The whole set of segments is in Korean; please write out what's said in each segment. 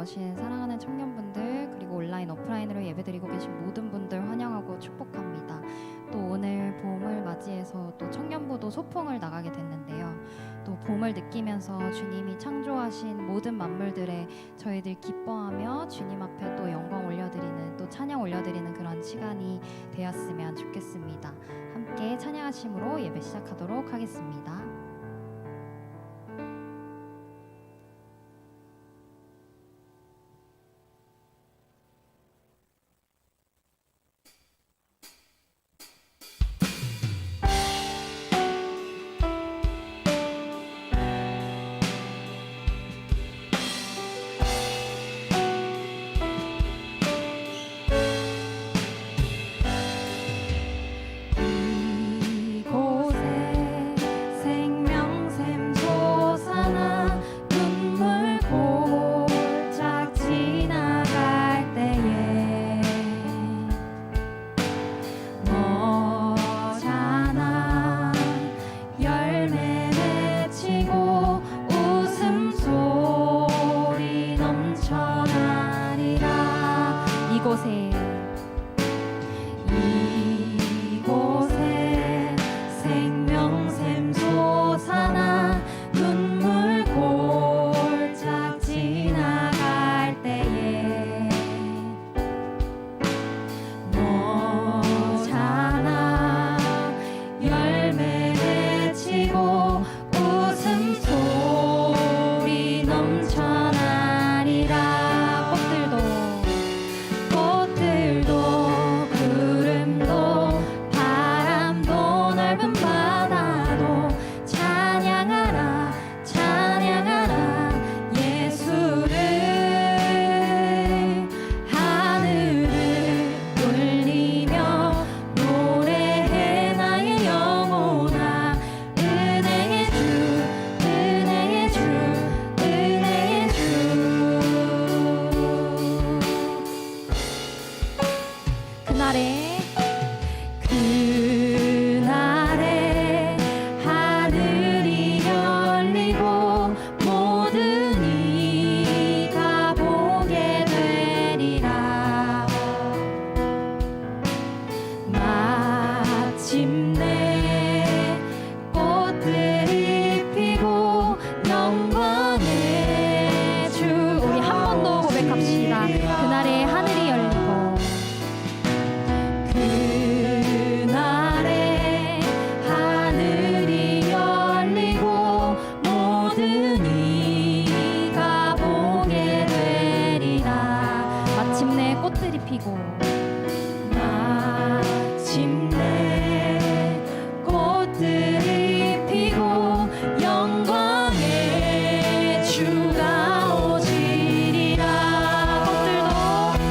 나오신 사랑하는 청년분들, 그리고 온라인 오프라인으로 예배드리고 계신 모든 분들 환영하고 축복합니다. 또 오늘 봄을 맞이해서 또 청년부도 소풍을 나가게 됐는데요. 또 봄을 느끼면서 주님이 창조하신 모든 만물들에 저희들 기뻐하며 주님 앞에 또 영광 올려드리는, 또 찬양 올려드리는 그런 시간이 되었으면 좋겠습니다. 함께 찬양하심으로 예배 시작하도록 하겠습니다. 이곳에 생명샘 솟아나 눈물 골짝 지나갈 때에 모자나 열매 맺히고 웃음소리 넘쳐나리라. 그날에 하늘이 열리고 모든 이가 보게 되리라. 마침내 꽃들이 피고 영광의 주. 우리 한 번 더 고백합시다. 그날에 하늘이 열리고 그날에 하늘이 열리고 모든 이가 보게 되리라. 마침내 꽃들이 피고 마침내 꽃들이 피고 영광의 주가 오시리라. 꽃들도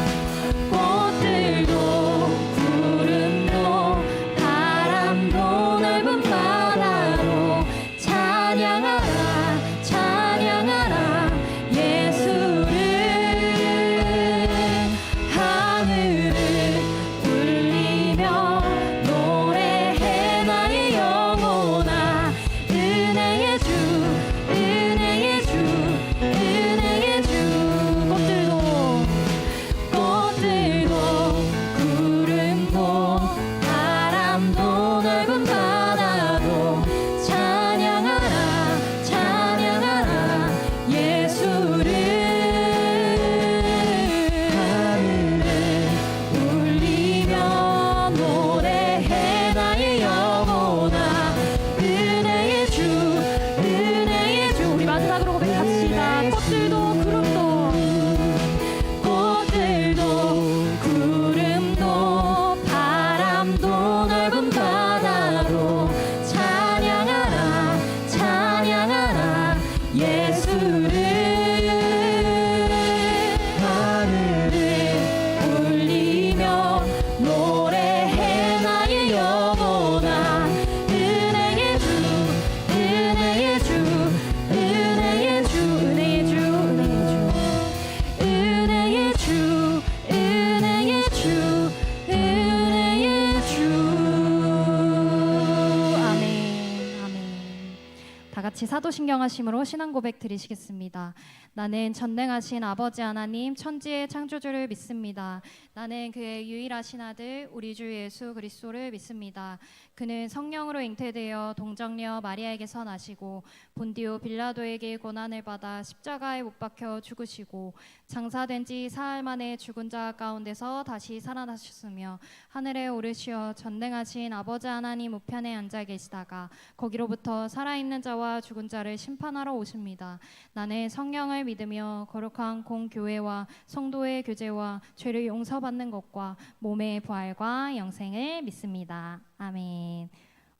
같이 사도신경하심으로 신앙 고백 드리시겠습니다. 나는 전능하신 아버지 하나님 천지의 창조주를 믿습니다. 나는 그의 유일하신 아들 우리 주 예수 그리스도를 믿습니다. 그는 성령으로 잉태되어 동정녀 마리아에게서 나시고 본디오 빌라도에게 고난을 받아 십자가에 못 박혀 죽으시고 장사된 지 사흘 만에 죽은 자 가운데서 다시 살아나셨으며 하늘에 오르시어 전능하신 아버지 하나님 우편에 앉아 계시다가 거기로부터 살아있는 자와 죽은 자를 심판하러 오십니다. 나는 성령을 믿으며 거룩한 공교회와 성도의 교제와 죄를 용서받는 것과 몸의 부활과 영생을 믿습니다. 아멘.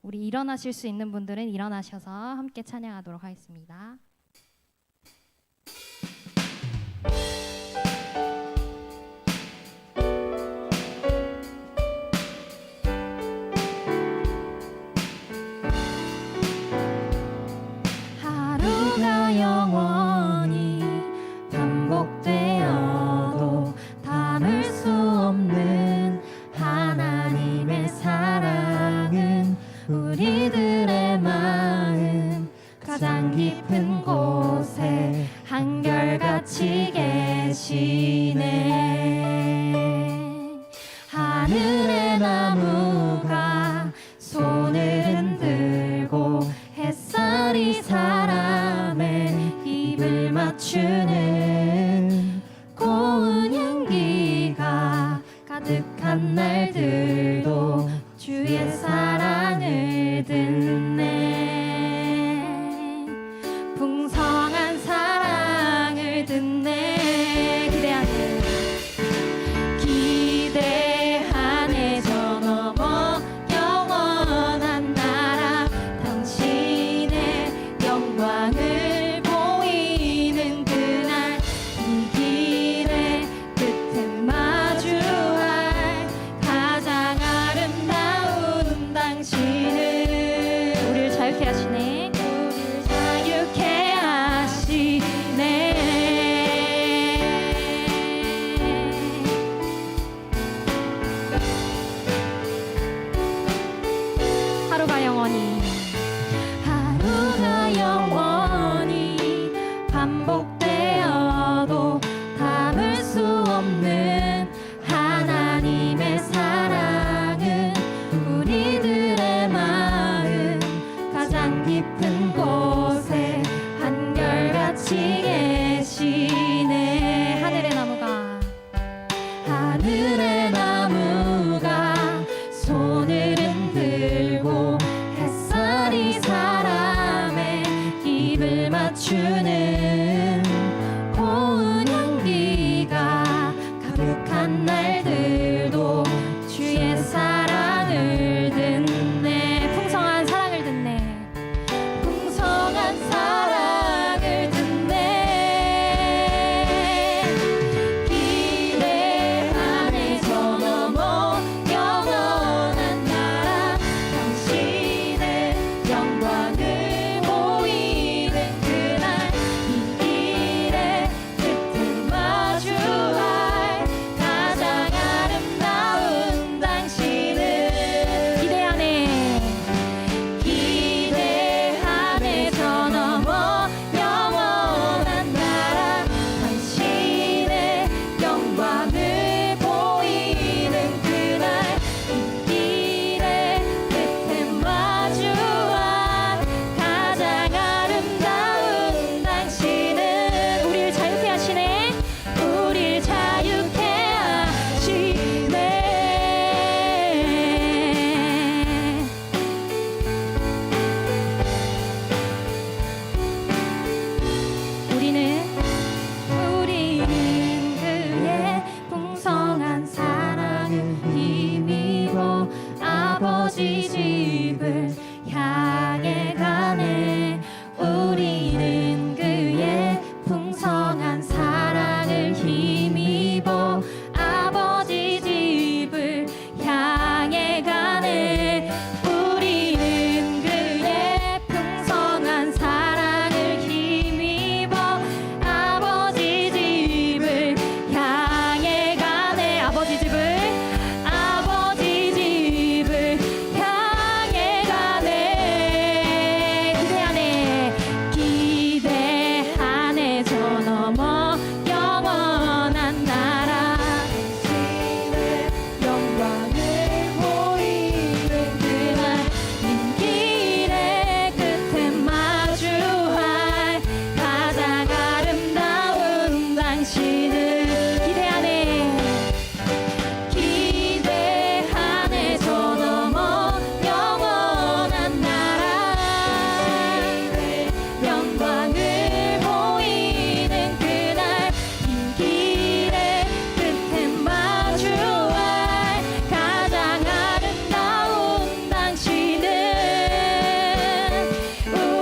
우리 일어나실 수 있는 분들은 일어나셔서 함께 찬양하도록 하겠습니다. 하루가 영원히 반복되어도 담을 수 없는 하나님의 사랑은 우리들의 마음 가장 깊은 곳에 한결같이 계시네. 하늘의 나무가 손을 흔들고 햇살이 사람의 입을 맞추는 고운 향기가 가득한 날들도 주의 사랑을 듣네. 풍성한 사랑을 듣네. 기대하네. 당신을 기대하네 기대하네 저 넘어 영원한 나라 영광을 보이는 그날 빈 길의 끝에 마주할 가장 아름다운 당신은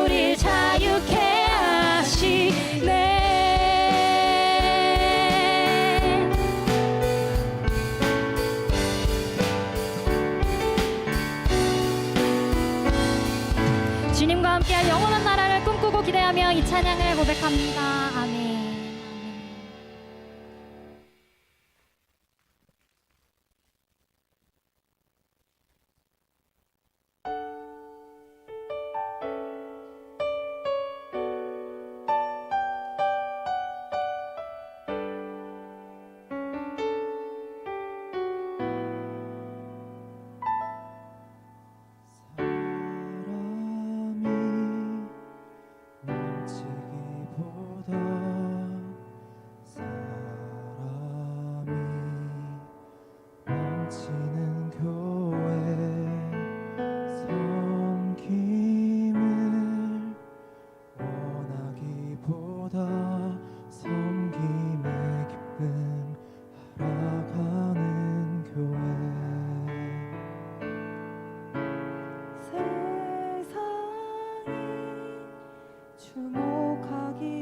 우릴 자유케 하시네 주님과 함께할 영원한 나라를 꿈꾸고 기대하며 이 찬양을 고백합니다. 아멘.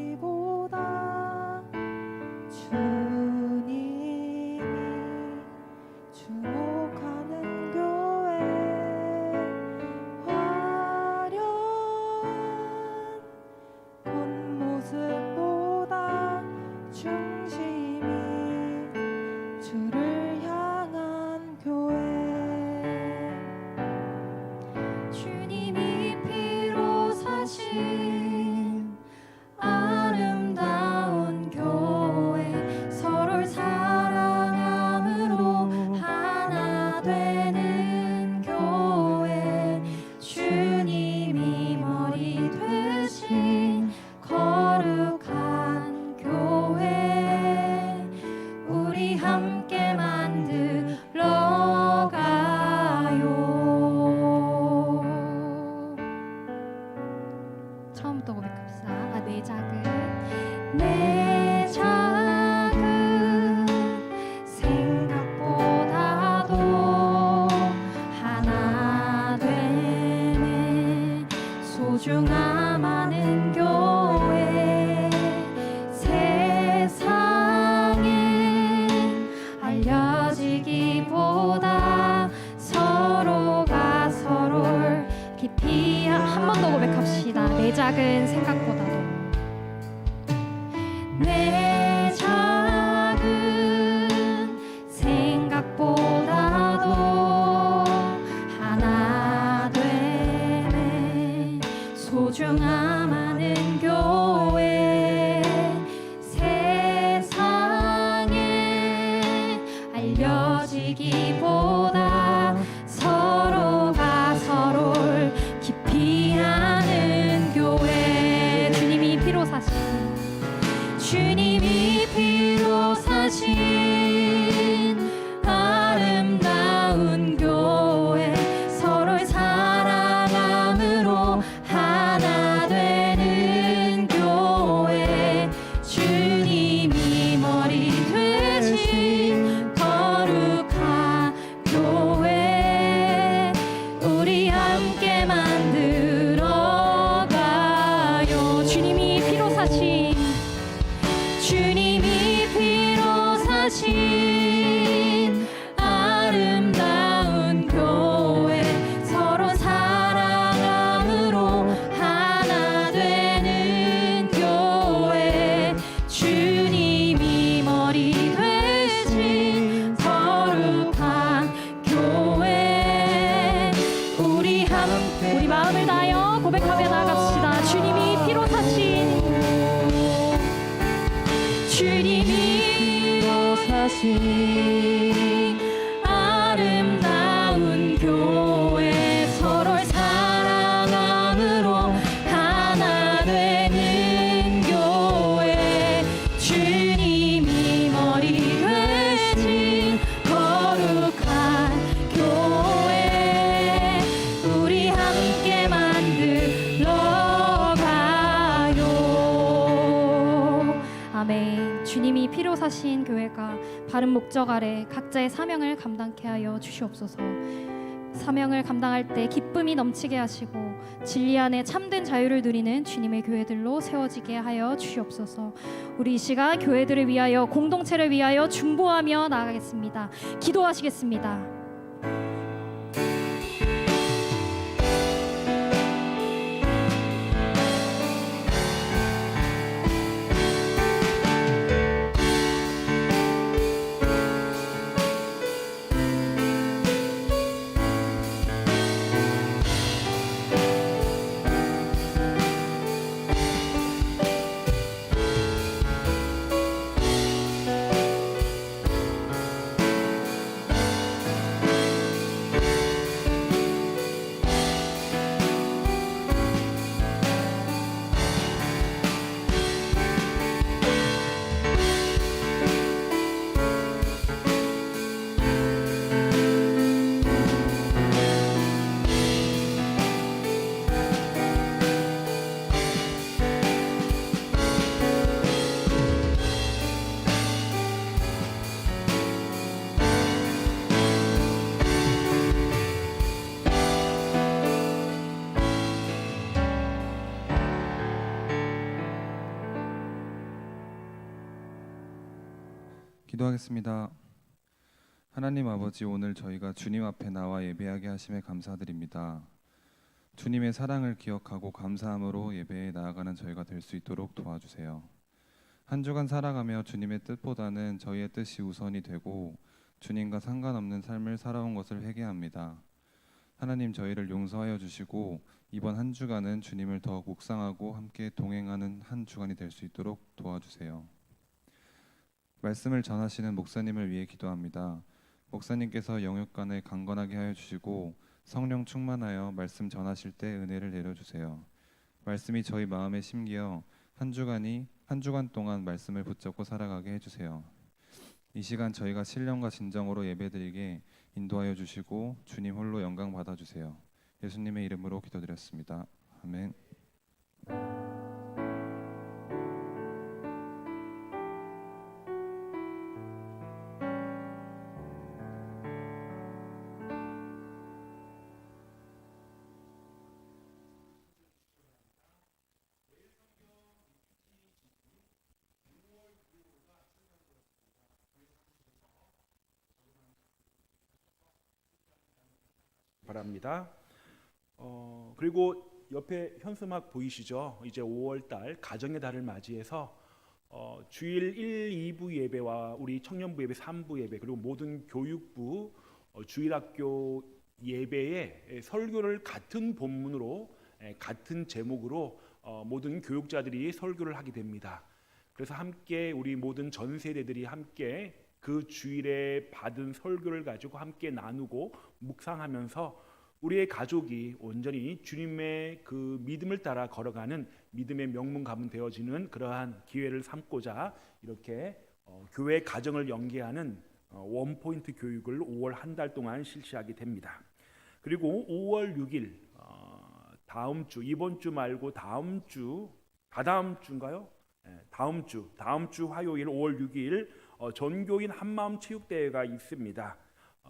주목하기보다 주님이 주목하는 교회 화려한 겉모습보다 중심이 주를 향한 교회 주님이 피로 사신 아름다운 교회 서로를 사랑함으로 하나 되는 교회 주님이 머리 되신 거룩한 교회 우리 함께 만들어 가요. 처음부터 고백합시다. 내 작은 생각보다도 하나 되네 소중함 많은 교회 세상에 알려지기보다 서로가 서로를 깊이 한 번 더 고백합시다. 내 작은 생각보다도 내 작은 생각보다도 하나 되네 소중함 많은 교회 세상에 알려지기보다 서로가 서로를 깊이 아는 교회 주님이 피로 사신 아름다운 교회 서로를 사랑함으로 하나 되는 교회 주님이 머리 되신 거룩한 교회 우리 함께 만들어 가요. 주님이 피로 사신 아름다운 교회 서로 사랑함으로 하나 되는 교회 주님이 머리 되신 거룩한 교회 우리 마음을 다하여 고백하며 나갑시다. 주님이 피로 사신 아름다운 교회 서로를 사랑함으로 하나 되는 교회 주님 사신 교회가 바른 목적 아래 각자의 사명을 감당케 하여 주시옵소서. 사명을 감당할 때 기쁨이 넘치게 하시고 진리 안에 참된 자유를 누리는 주님의 교회들로 세워지게 하여 주시옵소서. 우리 이 시간 교회들을 위하여, 공동체를 위하여 중보하며 나아가겠습니다. 기도하시겠습니다. 기도하겠습니다. 하나님 아버지, 오늘 저희가 주님 앞에 나와 예배하게 하심에 감사드립니다. 주님의 사랑을 기억하고 감사함으로 예배에 나아가는 저희가 될 수 있도록 도와주세요. 한 주간 살아가며 주님의 뜻보다는 저희의 뜻이 우선이 되고 주님과 상관없는 삶을 살아온 것을 회개합니다. 하나님, 저희를 용서하여 주시고 이번 한 주간은 주님을 더 묵상하고 함께 동행하는 한 주간이 될 수 있도록 도와주세요. 말씀을 전하시는 목사님을 위해 기도합니다. 목사님께서 영육간에 강건하게 하여 주시고 성령 충만하여 말씀 전하실 때 은혜를 내려주세요. 말씀이 저희 마음에 심기어 한 주간 동안 말씀을 붙잡고 살아가게 해주세요. 이 시간 저희가 신령과 진정으로 예배드리게 인도하여 주시고 주님 홀로 영광 받아주세요. 예수님의 이름으로 기도드렸습니다. 아멘. 바랍니다. 그리고 옆에 현수막 보이시죠? 이제 5월달 가정의 달을 맞이해서 주일 1, 2부 예배와 우리 청년부 예배, 3부 예배, 그리고 모든 교육부 주일학교 예배에 설교를 같은 본문으로 같은 제목으로 모든 교육자들이 설교를 하게 됩니다. 그래서 함께 우리 모든 전 세대들이 함께 그 주일에 받은 설교를 가지고 함께 나누고 묵상하면서 우리의 가족이 온전히 주님의 그 믿음을 따라 걸어가는 믿음의 명문 가문 되어지는 그러한 기회를 삼고자 이렇게 교회 가정을 연계하는 원포인트 교육을 5월 한 달 동안 실시하게 됩니다. 그리고 5월 6일 다음 주, 이번 주 말고 다음 주인가요? 다음 주 화요일 5월 6일 전교인 한마음 체육대회가 있습니다.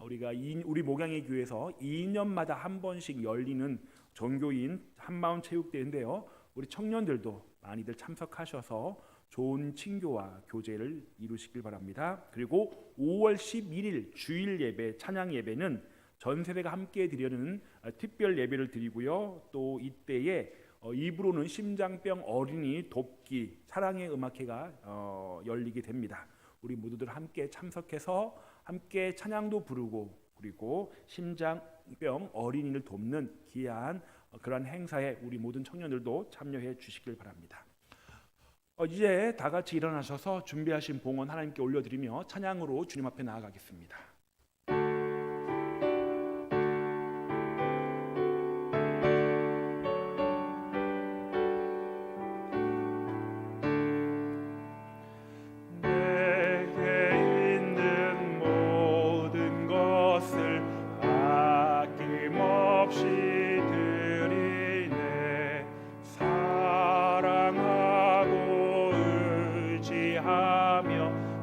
우리 목양의 교회에서 2년마다 한 번씩 열리는 전교인 한마음 체육대회인데요. 우리 청년들도 많이들 참석하셔서 좋은 친교와 교제를 이루시길 바랍니다. 그리고 5월 11일 주일 예배, 찬양 예배는 전 세대가 함께 드리는 특별 예배를 드리고요. 또 이때에 2부로는 심장병 어린이 돕기 사랑의 음악회가 열리게 됩니다. 우리 모두들 함께 참석해서 함께 찬양도 부르고 그리고 심장병 어린이를 돕는 귀한 그런 행사에 우리 모든 청년들도 참여해 주시길 바랍니다. 이제 다 같이 일어나셔서 준비하신 봉헌 하나님께 올려드리며 찬양으로 주님 앞에 나아가겠습니다.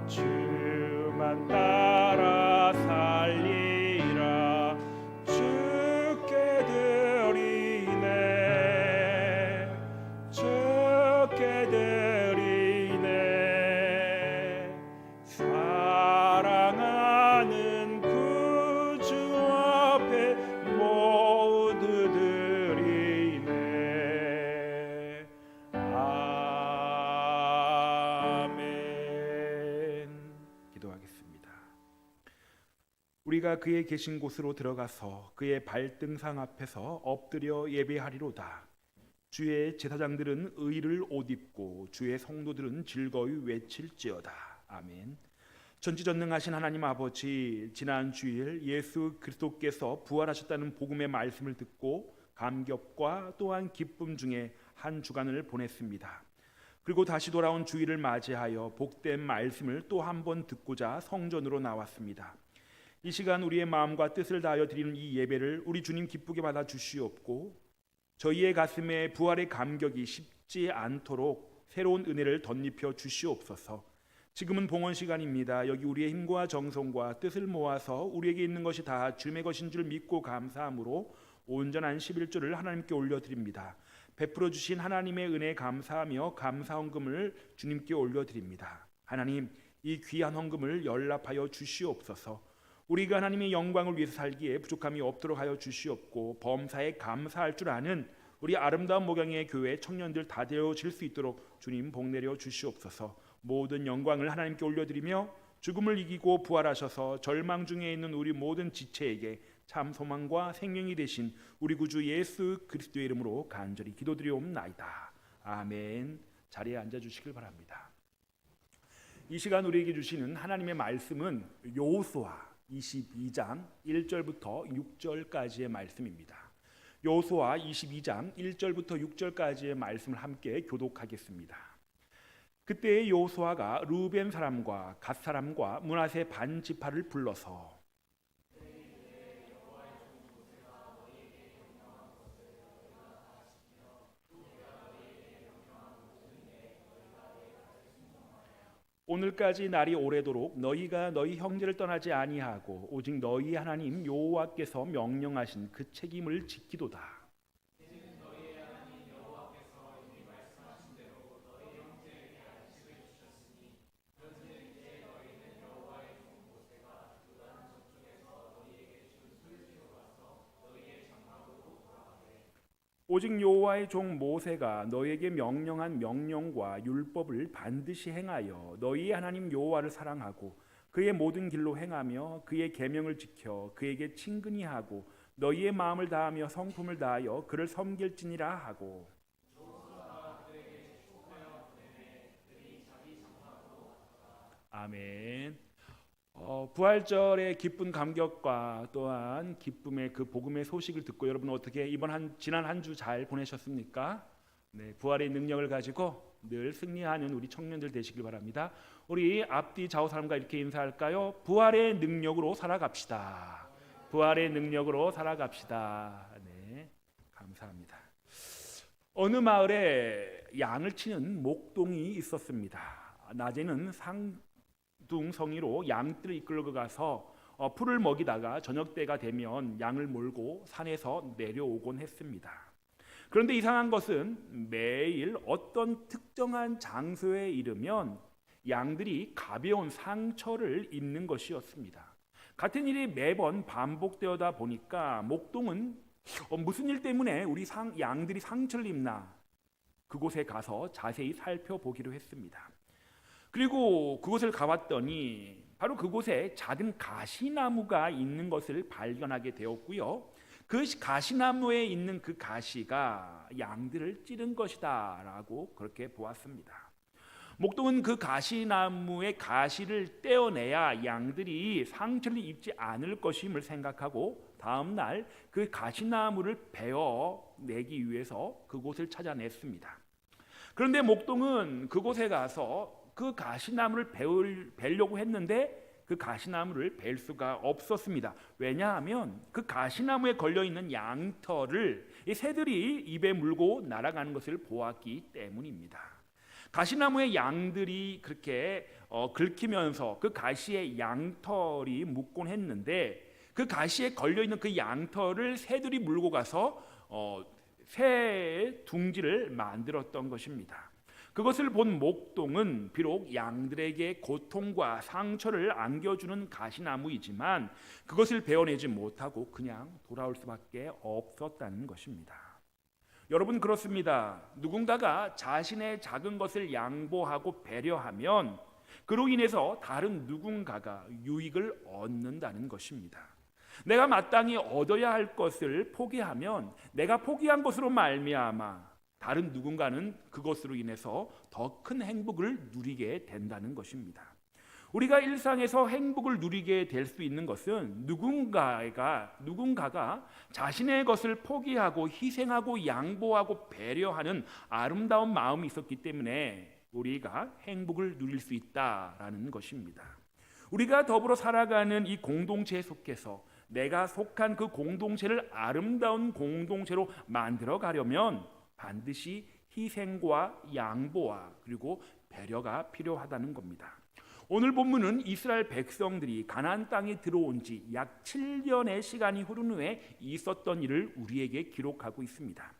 주 따라 살리라. 주께 드리네, 주께 드리네. 사랑하는 구주 앞에 모두 드리네. 아멘. 기도하겠습니다. 우리가 그의 계신 곳으로 들어가서 그의 발등상 앞에서 엎드려 예배하리로다. 주의 제사장들은 의를 옷 입고 주의 성도들은 즐거이 외칠지어다. 아멘. 전지전능하신 하나님 아버지, 지난 주일 예수 그리스도께서 부활하셨다는 복음의 말씀을 듣고 감격과 또한 기쁨 중에 한 주간을 보냈습니다. 그리고 다시 돌아온 주일을 맞이하여 복된 말씀을 또 한 번 듣고자 성전으로 나왔습니다. 이 시간 우리의 마음과 뜻을 다하여 드리는 이 예배를 우리 주님 기쁘게 받아 주시옵고, 저희의 가슴에 부활의 감격이 식지 않도록 새로운 은혜를 덧입혀 주시옵소서. 지금은 봉헌 시간입니다. 여기 우리의 힘과 정성과 뜻을 모아서 우리에게 있는 것이 다 주님의 것인 줄 믿고 감사함으로 온전한 11조를 하나님께 올려드립니다. 베풀어 주신 하나님의 은혜에 감사하며 감사 헌금을 주님께 올려드립니다. 하나님, 이 귀한 헌금을 연락하여 주시옵소서. 우리가 하나님의 영광을 위해서 살기에 부족함이 없도록 하여 주시옵고, 범사에 감사할 줄 아는 우리 아름다운 목양의 교회 청년들 다 되어질 수 있도록 주님 복내려 주시옵소서. 모든 영광을 하나님께 올려드리며 죽음을 이기고 부활하셔서 절망 중에 있는 우리 모든 지체에게 참 소망과 생명이 되신 우리 구주 예수 그리스도의 이름으로 간절히 기도드리옵나이다. 아멘. 자리에 앉아주시길 바랍니다. 이 시간 우리에게 주시는 하나님의 말씀은 여호수아 22장 1절부터 6절까지의 말씀입니다. 여호수아 22장 1절부터 6절까지의 말씀을 함께 교독하겠습니다. 그때 여호수아가 르우벤 사람과 갓 사람과 므낫세 반 지파를 불러서 오늘까지 날이 오래도록 너희가 너희 형제를 떠나지 아니하고 오직 너희 하나님 여호와께서 명령하신 그 책임을 지키도다. 오직 여호와의 종 모세가 너희에게 명령한 명령과 율법을 반드시 행하여 너희의 하나님 여호와를 사랑하고 그의 모든 길로 행하며 그의 계명을 지켜 그에게 친근히 하고 너희의 마음을 다하며 성품을 다하여 그를 섬길지니라 하고, 아멘. 부활절의 기쁜 감격과 또한 기쁨의 그 복음의 소식을 듣고 여러분 어떻게 지난 한 주 잘 보내셨습니까? 네, 부활의 능력을 가지고 늘 승리하는 우리 청년들 되시길 바랍니다. 우리 앞뒤 좌우 사람과 이렇게 인사할까요? 부활의 능력으로 살아갑시다. 부활의 능력으로 살아갑시다. 네, 감사합니다. 어느 마을에 양을 치는 목동이 있었습니다. 낮에는 둥성이로 양들을 이끌고 가서 풀을 먹이다가 저녁 때가 되면 양을 몰고 산에서 내려오곤 했습니다. 그런데 이상한 것은 매일 어떤 특정한 장소에 이르면 양들이 가벼운 상처를 입는 것이었습니다. 같은 일이 매번 반복되어다 보니까 목동은 무슨 일 때문에 우리 양들이 상처를 입나 그곳에 가서 자세히 살펴보기로 했습니다. 그리고 그곳을 가봤더니 바로 그곳에 작은 가시나무가 있는 것을 발견하게 되었고요. 그 가시나무에 있는 그 가시가 양들을 찌른 것이다 라고 그렇게 보았습니다. 목동은 그 가시나무의 가시를 떼어내야 양들이 상처를 입지 않을 것임을 생각하고 다음 날 그 가시나무를 베어내기 위해서 그곳을 찾아냈습니다. 그런데 목동은 그곳에 가서 그 가시나무를 베려고 했는데 그 가시나무를 벨 수가 없었습니다. 왜냐하면 그 가시나무에 걸려있는 양털을 이 새들이 입에 물고 날아가는 것을 보았기 때문입니다. 가시나무의 양들이 그렇게 긁히면서 그 가시에 양털이 묻곤 했는데 그 가시에 걸려있는 그 양털을 새들이 물고 가서 새 둥지를 만들었던 것입니다. 그것을 본 목동은 비록 양들에게 고통과 상처를 안겨주는 가시나무이지만 그것을 베어내지 못하고 그냥 돌아올 수밖에 없었다는 것입니다. 여러분, 그렇습니다. 누군가가 자신의 작은 것을 양보하고 배려하면 그로 인해서 다른 누군가가 유익을 얻는다는 것입니다. 내가 마땅히 얻어야 할 것을 포기하면 내가 포기한 것으로 말미암아 다른 누군가는 그것으로 인해서 더 큰 행복을 누리게 된다는 것입니다. 우리가 일상에서 행복을 누리게 될 수 있는 것은 누군가가 자신의 것을 포기하고 희생하고 양보하고 배려하는 아름다운 마음이 있었기 때문에 우리가 행복을 누릴 수 있다라는 것입니다. 우리가 더불어 살아가는 이 공동체에 속해서 내가 속한 그 공동체를 아름다운 공동체로 만들어 가려면 반드시 희생과 양보와 그리고 배려가 필요하다는 겁니다. 오늘 본문은 이스라엘 백성들이 가나안 땅에 들어온 지 약 7년의 시간이 흐른 후에 있었던 일을 우리에게 기록하고 있습니다.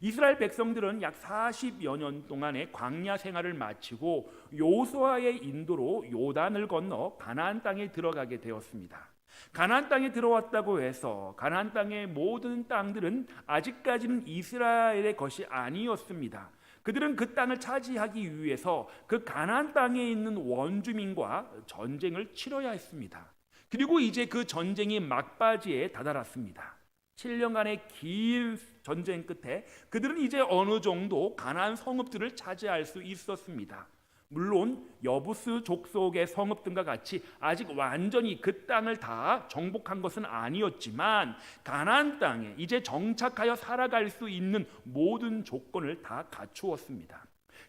이스라엘 백성들은 약 40여 년 동안의 광야 생활을 마치고 여호수아의 인도로 요단을 건너 가나안 땅에 들어가게 되었습니다. 가나안 땅에 들어왔다고 해서 가나안 땅의 모든 땅들은 아직까지는 이스라엘의 것이 아니었습니다. 그들은 그 땅을 차지하기 위해서 그 가나안 땅에 있는 원주민과 전쟁을 치러야 했습니다. 그리고 이제 그 전쟁이 막바지에 다다랐습니다. 7년간의 긴 전쟁 끝에 그들은 이제 어느 정도 가나안 성읍들을 차지할 수 있었습니다. 물론 여부스 족속의 성읍 등과 같이 아직 완전히 그 땅을 다 정복한 것은 아니었지만 가나안 땅에 이제 정착하여 살아갈 수 있는 모든 조건을 다 갖추었습니다.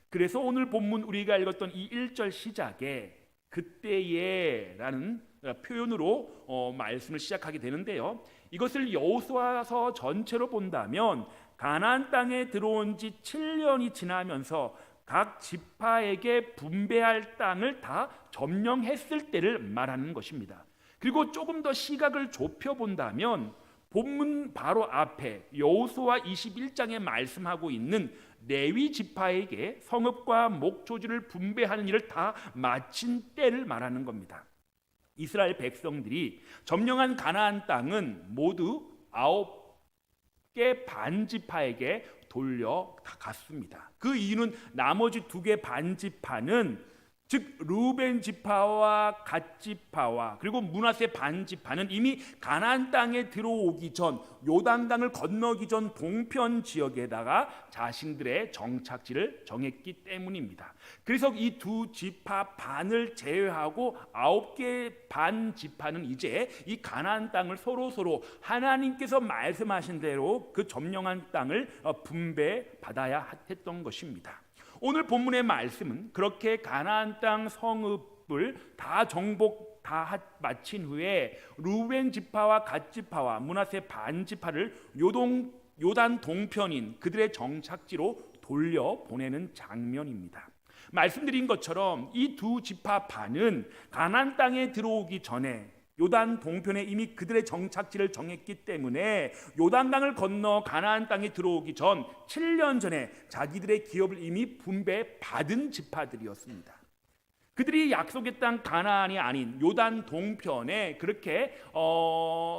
그래서 오늘 본문 우리가 읽었던 이 1절 시작에 그때에라는 표현으로 말씀을 시작하게 되는데요. 이것을 여호수아서 전체로 본다면 가나안 땅에 들어온 지 7년이 지나면서 각 지파에게 분배할 땅을 다 점령했을 때를 말하는 것입니다. 그리고 조금 더 시각을 좁혀 본다면 본문 바로 앞에 여호수아 21장에 말씀하고 있는 레위 지파에게 성읍과 목초지를 분배하는 일을 다 마친 때를 말하는 겁니다. 이스라엘 백성들이 점령한 가나안 땅은 모두 9개 반지파에게 돌려갔습니다. 그 이유는 나머지 2개 반지파는 즉 루벤 지파와 갓 지파와 그리고 므낫세 반지파는 이미 가나안 땅에 들어오기 전 요단강을 건너기 전 동편 지역에다가 자신들의 정착지를 정했기 때문입니다. 그래서 이 2 지파 반을 제외하고 9개 반 지파는 이제 이 가나안 땅을 서로 하나님께서 말씀하신 대로 그 점령한 땅을 분배받아야 했던 것입니다. 오늘 본문의 말씀은 그렇게 가나안 땅 성읍을 다 정복 다 마친 후에 루벤 지파와 갓 지파와 므낫세 반 지파를 요단 동편인 그들의 정착지로 돌려 보내는 장면입니다. 말씀드린 것처럼 이 2 지파 반은 가나안 땅에 들어오기 전에 요단 동편에 이미 그들의 정착지를 정했기 때문에 요단강을 건너 가나안 땅에 들어오기 전 7년 전에 자기들의 기업을 이미 분배받은 지파들이었습니다. 그들이 약속의 땅 가나안이 아닌 요단 동편에 그렇게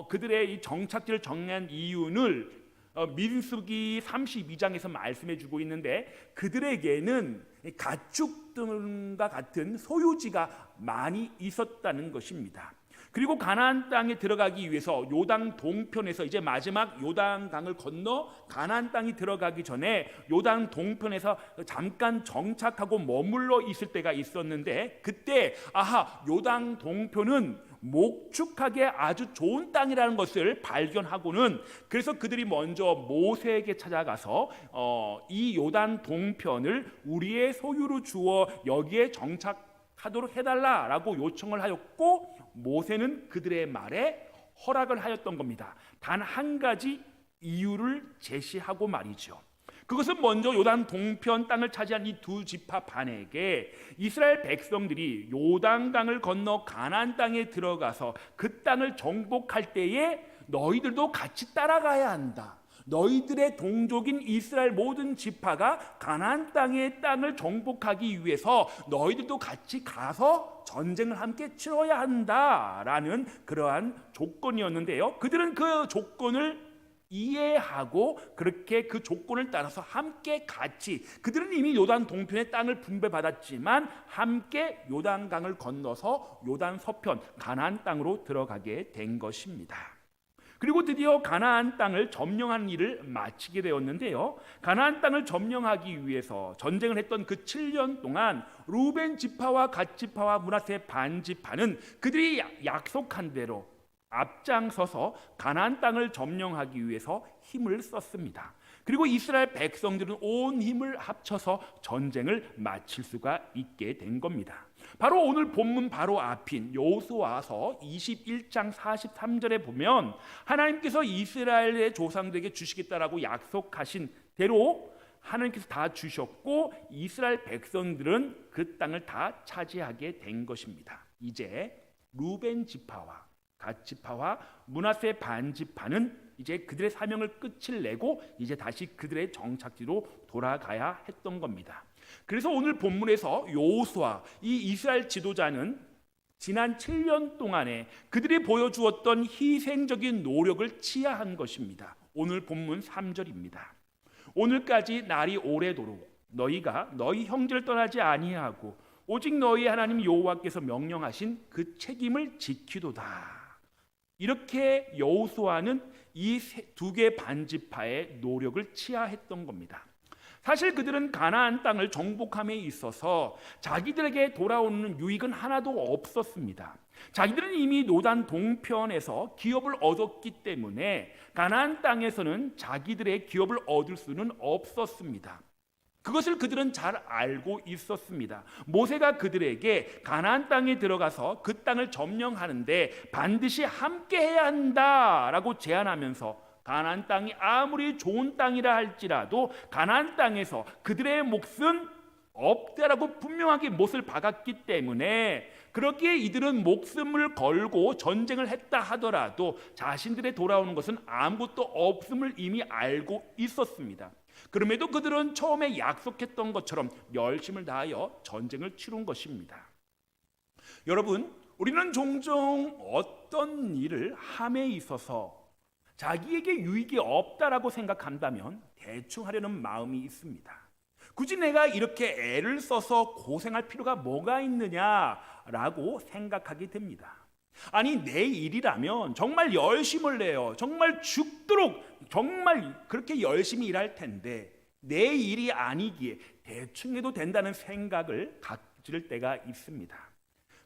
그들의 이 정착지를 정한 이유를 민수기 32장에서 말씀해 주고 있는데 그들에게는 가축 등과 같은 소유지가 많이 있었다는 것입니다. 그리고 가나안 땅에 들어가기 위해서 요단 동편에서 이제 마지막 요단강을 건너 가나안 땅이 들어가기 전에 요단 동편에서 잠깐 정착하고 머물러 있을 때가 있었는데 그때 요단 동편은 목축하기에 아주 좋은 땅이라는 것을 발견하고는 그래서 그들이 먼저 모세에게 찾아가서 이 요단 동편을 우리의 소유로 주어 여기에 정착하도록 해달라라고 요청을 하였고 모세는 그들의 말에 허락을 하였던 겁니다. 단 한 가지 이유를 제시하고 말이죠. 그것은 먼저 요단 동편 땅을 차지한 이 두 지파 반에게 이스라엘 백성들이 요단강을 건너 가나안 땅에 들어가서 그 땅을 정복할 때에 너희들도 같이 따라가야 한다. 너희들의 동족인 이스라엘 모든 지파가 가나안 땅의 땅을 정복하기 위해서 너희들도 같이 가서 전쟁을 함께 치러야 한다라는 그러한 조건이었는데요. 그들은 그 조건을 이해하고 그렇게 그 조건을 따라서 함께 같이, 그들은 이미 요단 동편의 땅을 분배받았지만 함께 요단강을 건너서 요단 서편 가나안 땅으로 들어가게 된 것입니다. 그리고 드디어 가나안 땅을 점령하는 일을 마치게 되었는데요. 가나안 땅을 점령하기 위해서 전쟁을 했던 그 7년 동안 루벤 지파와 갓 지파와 므낫세 반 지파는 그들이 약속한 대로 앞장서서 가나안 땅을 점령하기 위해서 힘을 썼습니다. 그리고 이스라엘 백성들은 온 힘을 합쳐서 전쟁을 마칠 수가 있게 된 겁니다. 바로 오늘 본문 바로 앞인 여호수아서 21장 43절에 보면 하나님께서 이스라엘의 조상들에게 주시겠다라고 약속하신 대로 하나님께서 다 주셨고 이스라엘 백성들은 그 땅을 다 차지하게 된 것입니다. 이제 루벤 지파와 갓 지파와 므낫세 반 지파는 이제 그들의 사명을 끝을 내고 이제 다시 그들의 정착지로 돌아가야 했던 겁니다. 그래서 오늘 본문에서 여호수아 이 이스라엘 지도자는 지난 7년 동안에 그들이 보여주었던 희생적인 노력을 치하한 것입니다. 오늘 본문 3절입니다. 오늘까지 날이 오래도록 너희가 너희 형제를 떠나지 아니하고 오직 너희 하나님 여호와께서 명령하신 그 책임을 지키도다. 이렇게 여호수아는 이 두 개 반지파의 노력을 치하했던 겁니다. 사실 그들은 가나안 땅을 정복함에 있어서 자기들에게 돌아오는 유익은 하나도 없었습니다. 자기들은 이미 요단 동편에서 기업을 얻었기 때문에 가나안 땅에서는 자기들의 기업을 얻을 수는 없었습니다. 그것을 그들은 잘 알고 있었습니다. 모세가 그들에게 가나안 땅에 들어가서 그 땅을 점령하는데 반드시 함께 해야 한다라고 제안하면서 가나안 땅이 아무리 좋은 땅이라 할지라도 가나안 땅에서 그들의 몫은 없다라고 분명하게 못을 박았기 때문에 그렇기에 이들은 목숨을 걸고 전쟁을 했다 하더라도 자신들의 돌아오는 것은 아무것도 없음을 이미 알고 있었습니다. 그럼에도 그들은 처음에 약속했던 것처럼 열심을 다하여 전쟁을 치룬 것입니다. 여러분, 우리는 종종 어떤 일을 함에 있어서 자기에게 유익이 없다라고 생각한다면 대충 하려는 마음이 있습니다. 굳이 내가 이렇게 애를 써서 고생할 필요가 뭐가 있느냐라고 생각하게 됩니다. 아니, 내 일이라면 정말 열심을 내요. 정말 죽도록 정말 그렇게 열심히 일할 텐데 내 일이 아니기에 대충 해도 된다는 생각을 가질 때가 있습니다.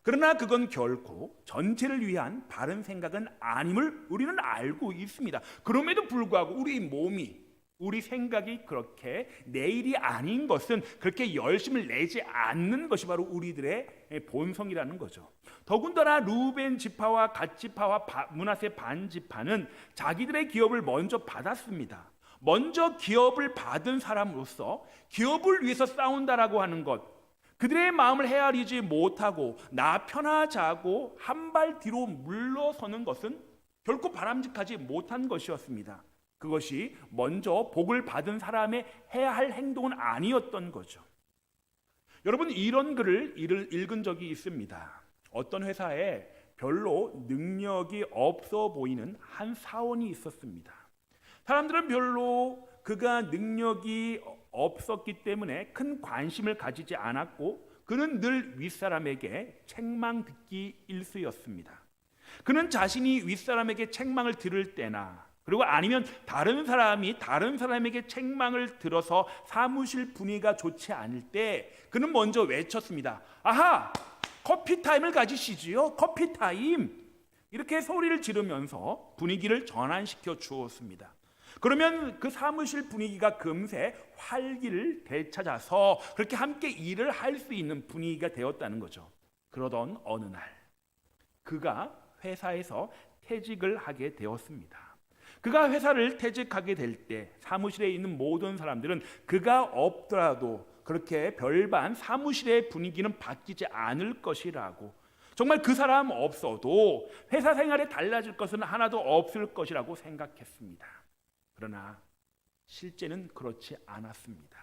그러나 그건 결코 전체를 위한 바른 생각은 아님을 우리는 알고 있습니다. 그럼에도 불구하고 우리 몸이, 우리 생각이 그렇게 내 일이 아닌 것은 그렇게 열심을 내지 않는 것이 바로 우리들의 본성이라는 거죠. 더군다나 루벤 지파와 갓 지파와 므낫세 반 지파는 자기들의 기업을 먼저 받았습니다. 먼저 기업을 받은 사람으로서 기업을 위해서 싸운다라고 하는 것, 그들의 마음을 헤아리지 못하고 나 편하자고 한 발 뒤로 물러서는 것은 결코 바람직하지 못한 것이었습니다. 그것이 먼저 복을 받은 사람의 해야 할 행동은 아니었던 거죠. 여러분, 이런 글을 읽은 적이 있습니다. 어떤 회사에 별로 능력이 없어 보이는 한 사원이 있었습니다. 사람들은 별로 그가 능력이 없었기 때문에 큰 관심을 가지지 않았고 그는 늘 윗사람에게 책망 듣기 일쑤였습니다. 그는 자신이 윗사람에게 책망을 들을 때나 그리고 아니면 다른 사람이 다른 사람에게 책망을 들어서 사무실 분위기가 좋지 않을 때 그는 먼저 외쳤습니다. 아하! 커피 타임을 가지시지요. 커피 타임. 이렇게 소리를 지르면서 분위기를 전환시켜 주었습니다. 그러면 그 사무실 분위기가 금세 활기를 되찾아서 그렇게 함께 일을 할 수 있는 분위기가 되었다는 거죠. 그러던 어느 날 그가 회사에서 퇴직을 하게 되었습니다. 그가 회사를 퇴직하게 될 때 사무실에 있는 모든 사람들은 그가 없더라도 그렇게 별반 사무실의 분위기는 바뀌지 않을 것이라고, 정말 그 사람 없어도 회사 생활에 달라질 것은 하나도 없을 것이라고 생각했습니다. 그러나 실제는 그렇지 않았습니다.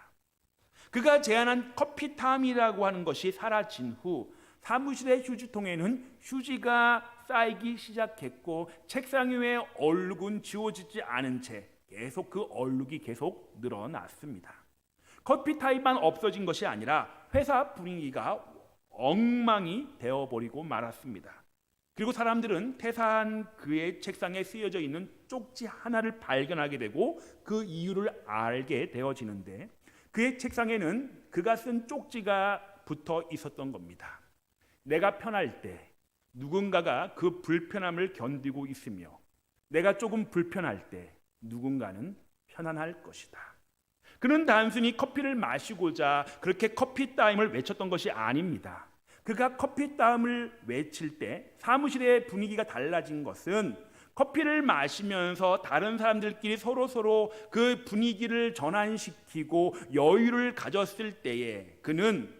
그가 제안한 커피타임이라고 하는 것이 사라진 후 사무실의 휴지통에는 휴지가 쌓이기 시작했고 책상 위에 얼룩은 지워지지 않은 채 계속 그 얼룩이 계속 늘어났습니다. 커피타임만 없어진 것이 아니라 회사 분위기가 엉망이 되어버리고 말았습니다. 그리고 사람들은 퇴사한 그의 책상에 쓰여져 있는 쪽지 하나를 발견하게 되고 그 이유를 알게 되어지는데, 그의 책상에는 그가 쓴 쪽지가 붙어 있었던 겁니다. 내가 편할 때 누군가가 그 불편함을 견디고 있으며 내가 조금 불편할 때 누군가는 편안할 것이다. 그는 단순히 커피를 마시고자 그렇게 커피 타임을 외쳤던 것이 아닙니다. 그가 커피 타임을 외칠 때 사무실의 분위기가 달라진 것은 커피를 마시면서 다른 사람들끼리 서로 그 분위기를 전환시키고 여유를 가졌을 때에 그는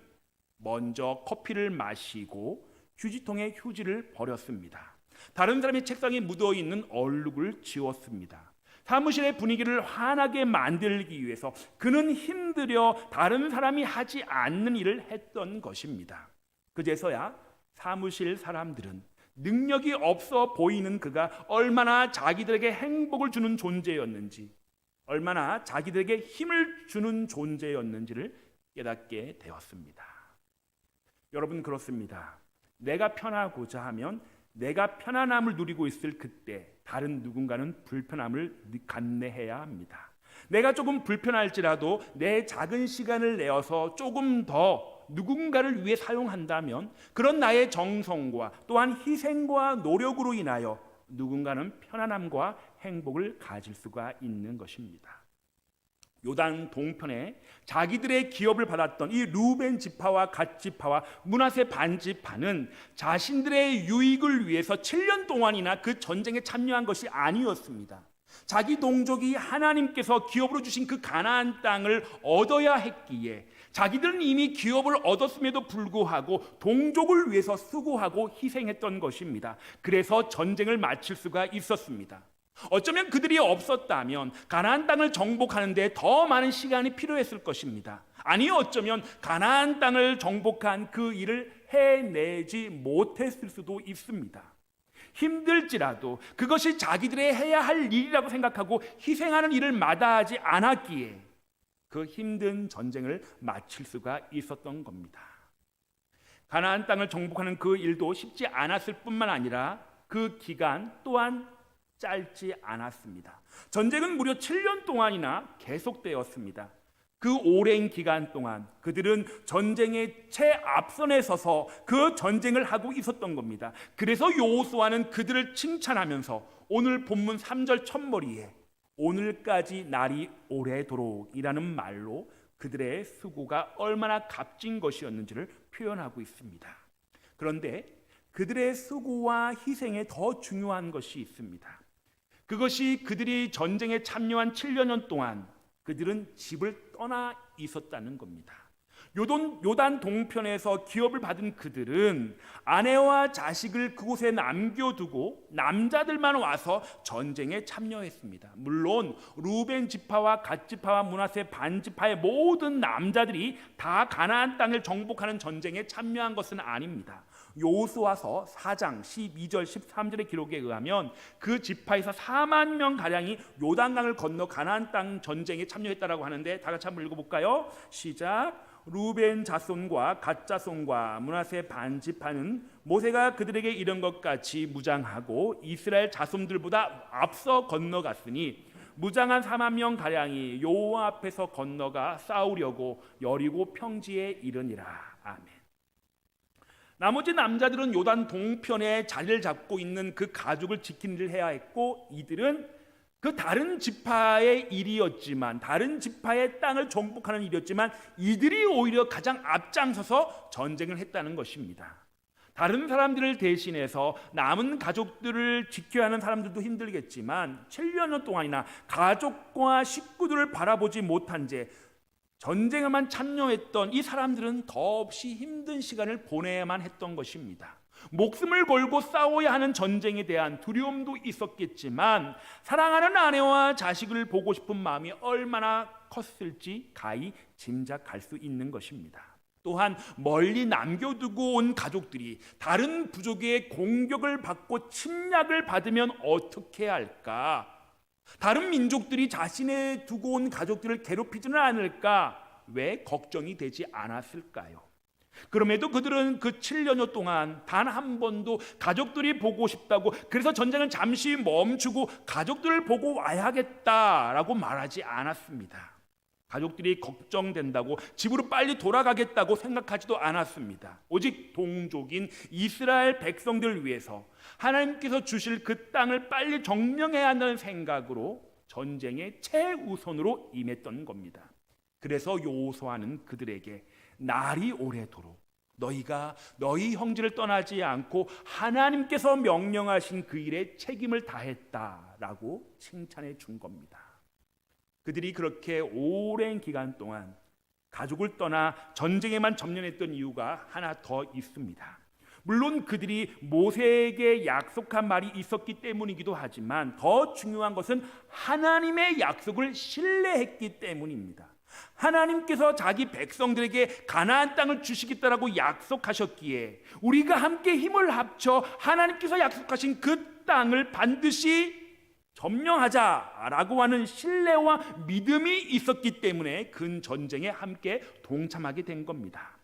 먼저 커피를 마시고 휴지통에 휴지를 버렸습니다. 다른 사람의 책상에 묻어있는 얼룩을 지웠습니다. 사무실의 분위기를 환하게 만들기 위해서 그는 힘들여 다른 사람이 하지 않는 일을 했던 것입니다. 그제서야 사무실 사람들은 능력이 없어 보이는 그가 얼마나 자기들에게 행복을 주는 존재였는지, 얼마나 자기들에게 힘을 주는 존재였는지를 깨닫게 되었습니다. 여러분, 그렇습니다. 내가 편하고자 하면 내가 편안함을 누리고 있을 그때 다른 누군가는 불편함을 감내해야 합니다. 내가 조금 불편할지라도 내 작은 시간을 내어서 조금 더 누군가를 위해 사용한다면 그런 나의 정성과 또한 희생과 노력으로 인하여 누군가는 편안함과 행복을 가질 수가 있는 것입니다. 요단 동편에 자기들의 기업을 받았던 이 루벤 지파와 갓 지파와 므낫세 반 지파는 자신들의 유익을 위해서 7년 동안이나 그 전쟁에 참여한 것이 아니었습니다. 자기 동족이 하나님께서 기업으로 주신 그 가나안 땅을 얻어야 했기에 자기들은 이미 기업을 얻었음에도 불구하고 동족을 위해서 수고하고 희생했던 것입니다. 그래서 전쟁을 마칠 수가 있었습니다. 어쩌면 그들이 없었다면 가나안 땅을 정복하는 데 더 많은 시간이 필요했을 것입니다. 아니, 어쩌면 가나안 땅을 정복한 그 일을 해내지 못했을 수도 있습니다. 힘들지라도 그것이 자기들의 해야 할 일이라고 생각하고 희생하는 일을 마다하지 않았기에 그 힘든 전쟁을 마칠 수가 있었던 겁니다. 가나안 땅을 정복하는 그 일도 쉽지 않았을 뿐만 아니라 그 기간 또한 짧지 않았습니다. 전쟁은 무려 7년 동안이나 계속되었습니다. 그 오랜 기간 동안 그들은 전쟁의 최앞선에 서서 그 전쟁을 하고 있었던 겁니다. 그래서 여호수아는 그들을 칭찬하면서 오늘 본문 3절 첫머리에 오늘까지 날이 오래도록이라는 말로 그들의 수고가 얼마나 값진 것이었는지를 표현하고 있습니다. 그런데 그들의 수고와 희생에 더 중요한 것이 있습니다. 그것이 그들이 전쟁에 참여한 7년 동안 그들은 집을 떠나 있었다는 겁니다. 요단 동편에서 기업을 받은 그들은 아내와 자식을 그곳에 남겨두고 남자들만 와서 전쟁에 참여했습니다. 물론 루벤 지파와 갓 지파와 므낫세 반 지파의 모든 남자들이 다 가나안 땅을 정복하는 전쟁에 참여한 것은 아닙니다. 여호수아서 4장 12절 13절의 기록에 의하면 그 지파에서 4만 명 가량이 요단강을 건너 가나안 땅 전쟁에 참여했다라고 하는데, 다 같이 한번 읽어볼까요? 시작. 루벤 자손과 갓 자손과 므낫세 반 지파는 모세가 그들에게 이런 것 같이 무장하고 이스라엘 자손들보다 앞서 건너갔으니 무장한 4만 명 가량이 여호와 앞에서 건너가 싸우려고 여리고 평지에 이르니라. 아멘. 나머지 남자들은 요단 동편에 자리를 잡고 있는 그 가족을 지키는 일을 해야 했고, 이들은 그 다른 지파의 일이었지만, 다른 지파의 땅을 정복하는 일이었지만 이들이 오히려 가장 앞장서서 전쟁을 했다는 것입니다. 다른 사람들을 대신해서 남은 가족들을 지켜야 하는 사람들도 힘들겠지만 7년 동안이나 가족과 식구들을 바라보지 못한 채 전쟁에만 참여했던 이 사람들은 더없이 힘든 시간을 보내야만 했던 것입니다. 목숨을 걸고 싸워야 하는 전쟁에 대한 두려움도 있었겠지만 사랑하는 아내와 자식을 보고 싶은 마음이 얼마나 컸을지 가히 짐작할 수 있는 것입니다. 또한 멀리 남겨두고 온 가족들이 다른 부족의 공격을 받고 침략을 받으면 어떻게 할까? 다른 민족들이 자신의 두고 온 가족들을 괴롭히지는 않을까? 왜 걱정이 되지 않았을까요? 그럼에도 그들은 그 7년여 동안 단 한 번도 가족들이 보고 싶다고, 그래서 전쟁을 잠시 멈추고 가족들을 보고 와야겠다라고 말하지 않았습니다. 가족들이 걱정된다고 집으로 빨리 돌아가겠다고 생각하지도 않았습니다. 오직 동족인 이스라엘 백성들을 위해서 하나님께서 주실 그 땅을 빨리 점령해야 한다는 생각으로 전쟁에 최우선으로 임했던 겁니다. 그래서 여호수아는 그들에게 날이 오래도록 너희가 너희 형제를 떠나지 않고 하나님께서 명령하신 그 일에 책임을 다했다라고 칭찬해 준 겁니다. 그들이 그렇게 오랜 기간 동안 가족을 떠나 전쟁에만 전념했던 이유가 하나 더 있습니다. 물론 그들이 모세에게 약속한 말이 있었기 때문이기도 하지만 더 중요한 것은 하나님의 약속을 신뢰했기 때문입니다. 하나님께서 자기 백성들에게 가나안 땅을 주시겠다라고 약속하셨기에 우리가 함께 힘을 합쳐 하나님께서 약속하신 그 땅을 반드시 점령하자라고 하는 신뢰와 믿음이 있었기 때문에 근 전쟁에 함께 동참하게 된 겁니다.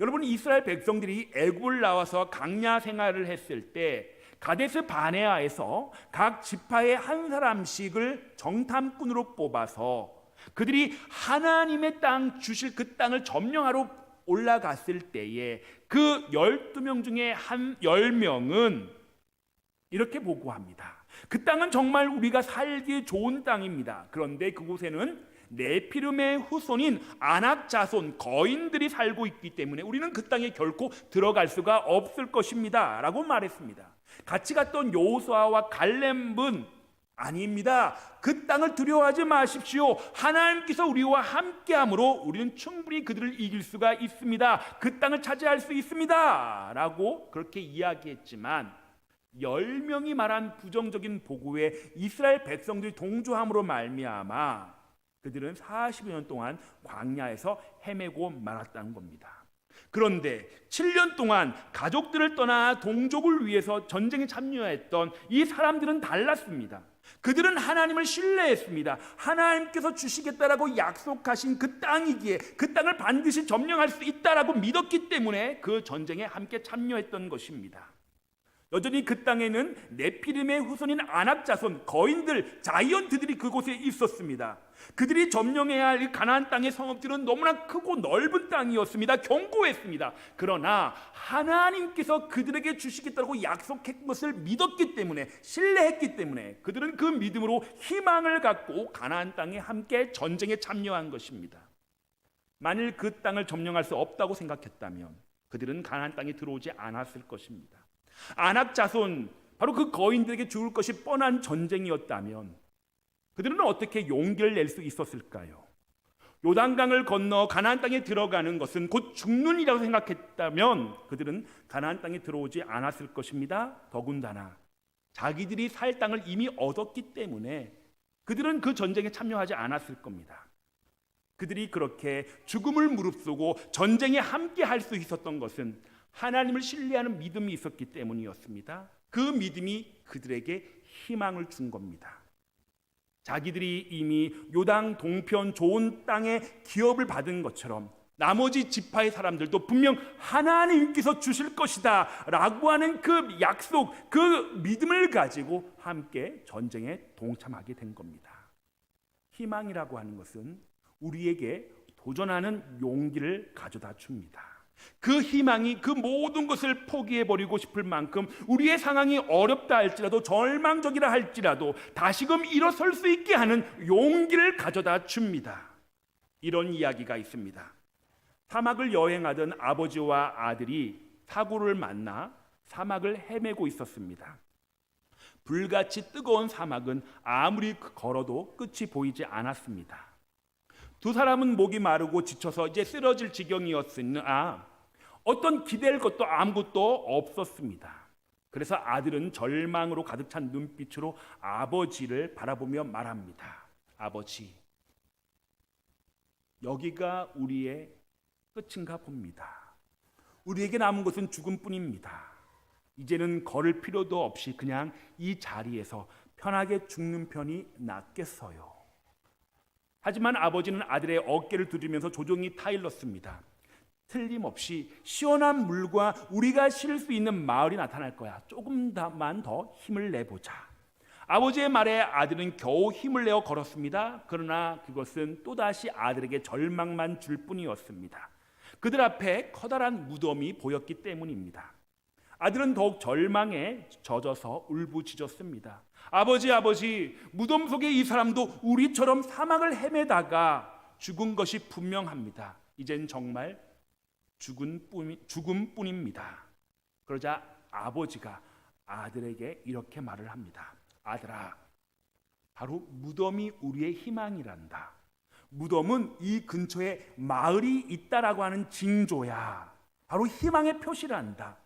여러분, 이스라엘 백성들이 애굽을 나와서 광야 생활을 했을 때 가데스 바네아에서 각 지파의 한 사람씩을 정탐꾼으로 뽑아서 그들이 하나님의 땅 주실 그 땅을 점령하러 올라갔을 때에 그 12명 중에 한 10명은 이렇게 보고합니다. 그 땅은 정말 우리가 살기 좋은 땅입니다. 그런데 그곳에는 네피름의 후손인 아낙 자손 거인들이 살고 있기 때문에 우리는 그 땅에 결코 들어갈 수가 없을 것입니다 라고 말했습니다. 같이 갔던 여호수아와 갈렙은 아닙니다. 그 땅을 두려워하지 마십시오. 하나님께서 우리와 함께함으로 우리는 충분히 그들을 이길 수가 있습니다. 그 땅을 차지할 수 있습니다 라고 그렇게 이야기했지만 10명이 말한 부정적인 보고에 이스라엘 백성들이 동조함으로 말미암아 그들은 40여 년 동안 광야에서 헤매고 말았다는 겁니다. 그런데 7년 동안 가족들을 떠나 동족을 위해서 전쟁에 참여했던 이 사람들은 달랐습니다. 그들은 하나님을 신뢰했습니다. 하나님께서 주시겠다라고 약속하신 그 땅이기에 그 땅을 반드시 점령할 수 있다라고 믿었기 때문에 그 전쟁에 함께 참여했던 것입니다. 여전히 그 땅에는 네피림의 후손인 아낙 자손 거인들 자이언트들이 그곳에 있었습니다. 그들이 점령해야 할 가나안 땅의 성읍들은 너무나 크고 넓은 땅이었습니다. 견고했습니다. 그러나 하나님께서 그들에게 주시겠다고 약속한 것을 믿었기 때문에, 신뢰했기 때문에 그들은 그 믿음으로 희망을 갖고 가나안 땅에 함께 전쟁에 참여한 것입니다. 만일 그 땅을 점령할 수 없다고 생각했다면 그들은 가나안 땅에 들어오지 않았을 것입니다. 아낙 자손, 바로 그 거인들에게 죽을 것이 뻔한 전쟁이었다면 그들은 어떻게 용기를 낼 수 있었을까요? 요단강을 건너 가나안 땅에 들어가는 것은 곧 죽는 일이라고 생각했다면 그들은 가나안 땅에 들어오지 않았을 것입니다. 더군다나 자기들이 살 땅을 이미 얻었기 때문에 그들은 그 전쟁에 참여하지 않았을 겁니다. 그들이 그렇게 죽음을 무릅쓰고 전쟁에 함께 할 수 있었던 것은 하나님을 신뢰하는 믿음이 있었기 때문이었습니다. 그 믿음이 그들에게 희망을 준 겁니다. 자기들이 이미 요단 동편 좋은 땅에 기업을 받은 것처럼 나머지 지파의 사람들도 분명 하나님께서 주실 것이다 라고 하는 그 약속, 그 믿음을 가지고 함께 전쟁에 동참하게 된 겁니다. 희망이라고 하는 것은 우리에게 도전하는 용기를 가져다 줍니다. 그 희망이 그 모든 것을 포기해버리고 싶을 만큼 우리의 상황이 어렵다 할지라도 절망적이라 할지라도 다시금 일어설 수 있게 하는 용기를 가져다 줍니다. 이런 이야기가 있습니다. 사막을 여행하던 아버지와 아들이 사고를 만나 사막을 헤매고 있었습니다. 불같이 뜨거운 사막은 아무리 걸어도 끝이 보이지 않았습니다. 두 사람은 목이 마르고 지쳐서 이제 쓰러질 지경이었으나 어떤 기댈 것도 아무것도 없었습니다. 그래서 아들은 절망으로 가득 찬 눈빛으로 아버지를 바라보며 말합니다. 아버지, 여기가 우리의 끝인가 봅니다. 우리에게 남은 것은 죽음뿐입니다. 이제는 걸을 필요도 없이 그냥 이 자리에서 편하게 죽는 편이 낫겠어요. 하지만 아버지는 아들의 어깨를 두드리면서 조종이 타일렀습니다. 틀림없이 시원한 물과 우리가 쉴 수 있는 마을이 나타날 거야. 조금만 더 힘을 내보자. 아버지의 말에 아들은 겨우 힘을 내어 걸었습니다. 그러나 그것은 또다시 아들에게 절망만 줄 뿐이었습니다. 그들 앞에 커다란 무덤이 보였기 때문입니다. 아들은 더욱 절망에 젖어서 울부짖었습니다. 아버지, 아버지, 무덤 속에 이 사람도 우리처럼 사막을 헤매다가 죽은 것이 분명합니다. 이젠 정말 죽음뿐입니다. 그러자 아버지가 아들에게 이렇게 말을 합니다. 아들아, 바로 무덤이 우리의 희망이란다. 무덤은 이 근처에 마을이 있다라고 하는 징조야. 바로 희망의 표시란다.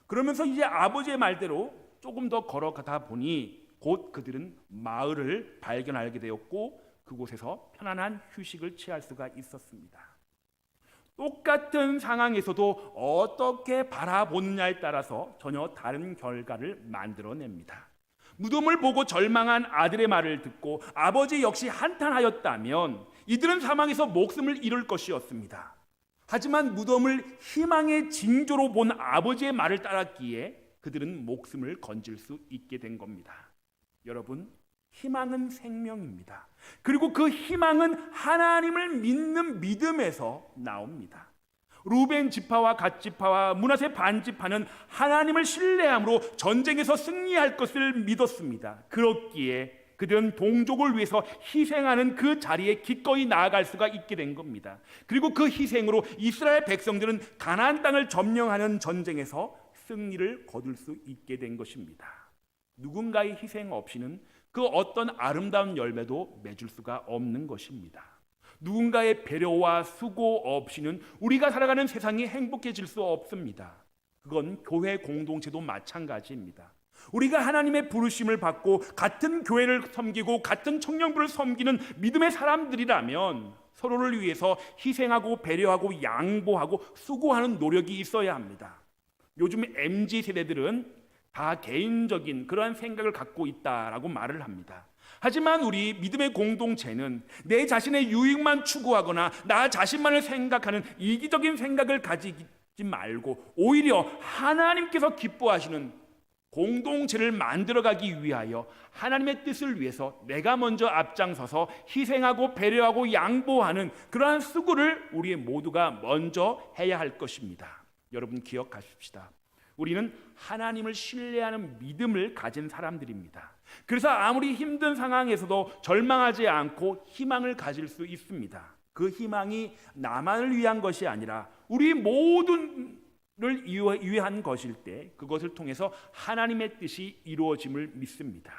그러면서 이제 아버지의 말대로 조금 더 걸어가다 보니 곧 그들은 마을을 발견하게 되었고 그곳에서 편안한 휴식을 취할 수가 있었습니다. 똑같은 상황에서도 어떻게 바라보느냐에 따라서 전혀 다른 결과를 만들어냅니다. 무덤을 보고 절망한 아들의 말을 듣고 아버지 역시 한탄하였다면 이들은 사망에서 목숨을 잃을 것이었습니다. 하지만 무덤을 희망의 징조로 본 아버지의 말을 따랐기에 그들은 목숨을 건질 수 있게 된 겁니다. 여러분, 희망은 생명입니다. 그리고 그 희망은 하나님을 믿는 믿음에서 나옵니다. 루벤 지파와 갓 지파와 므낫세 반 지파는 하나님을 신뢰함으로 전쟁에서 승리할 것을 믿었습니다. 그렇기에 그들은 동족을 위해서 희생하는 그 자리에 기꺼이 나아갈 수가 있게 된 겁니다. 그리고 그 희생으로 이스라엘 백성들은 가나안 땅을 점령하는 전쟁에서 승리를 거둘 수 있게 된 것입니다. 누군가의 희생 없이는 그 어떤 아름다운 열매도 맺을 수가 없는 것입니다. 누군가의 배려와 수고 없이는 우리가 살아가는 세상이 행복해질 수 없습니다. 그건 교회 공동체도 마찬가지입니다. 우리가 하나님의 부르심을 받고 같은 교회를 섬기고 같은 청년부를 섬기는 믿음의 사람들이라면 서로를 위해서 희생하고 배려하고 양보하고 수고하는 노력이 있어야 합니다. 요즘 MZ 세대들은 다 개인적인 그러한 생각을 갖고 있다라고 말을 합니다. 하지만 우리 믿음의 공동체는 내 자신의 유익만 추구하거나 나 자신만을 생각하는 이기적인 생각을 가지지 말고 오히려 하나님께서 기뻐하시는 공동체를 만들어가기 위하여 하나님의 뜻을 위해서 내가 먼저 앞장서서 희생하고 배려하고 양보하는 그러한 수고를 우리 모두가 먼저 해야 할 것입니다. 여러분 기억하십시다. 우리는 하나님을 신뢰하는 믿음을 가진 사람들입니다. 그래서 아무리 힘든 상황에서도 절망하지 않고 희망을 가질 수 있습니다. 그 희망이 나만을 위한 것이 아니라 우리 모두를 위한 것일 때 그것을 통해서 하나님의 뜻이 이루어짐을 믿습니다.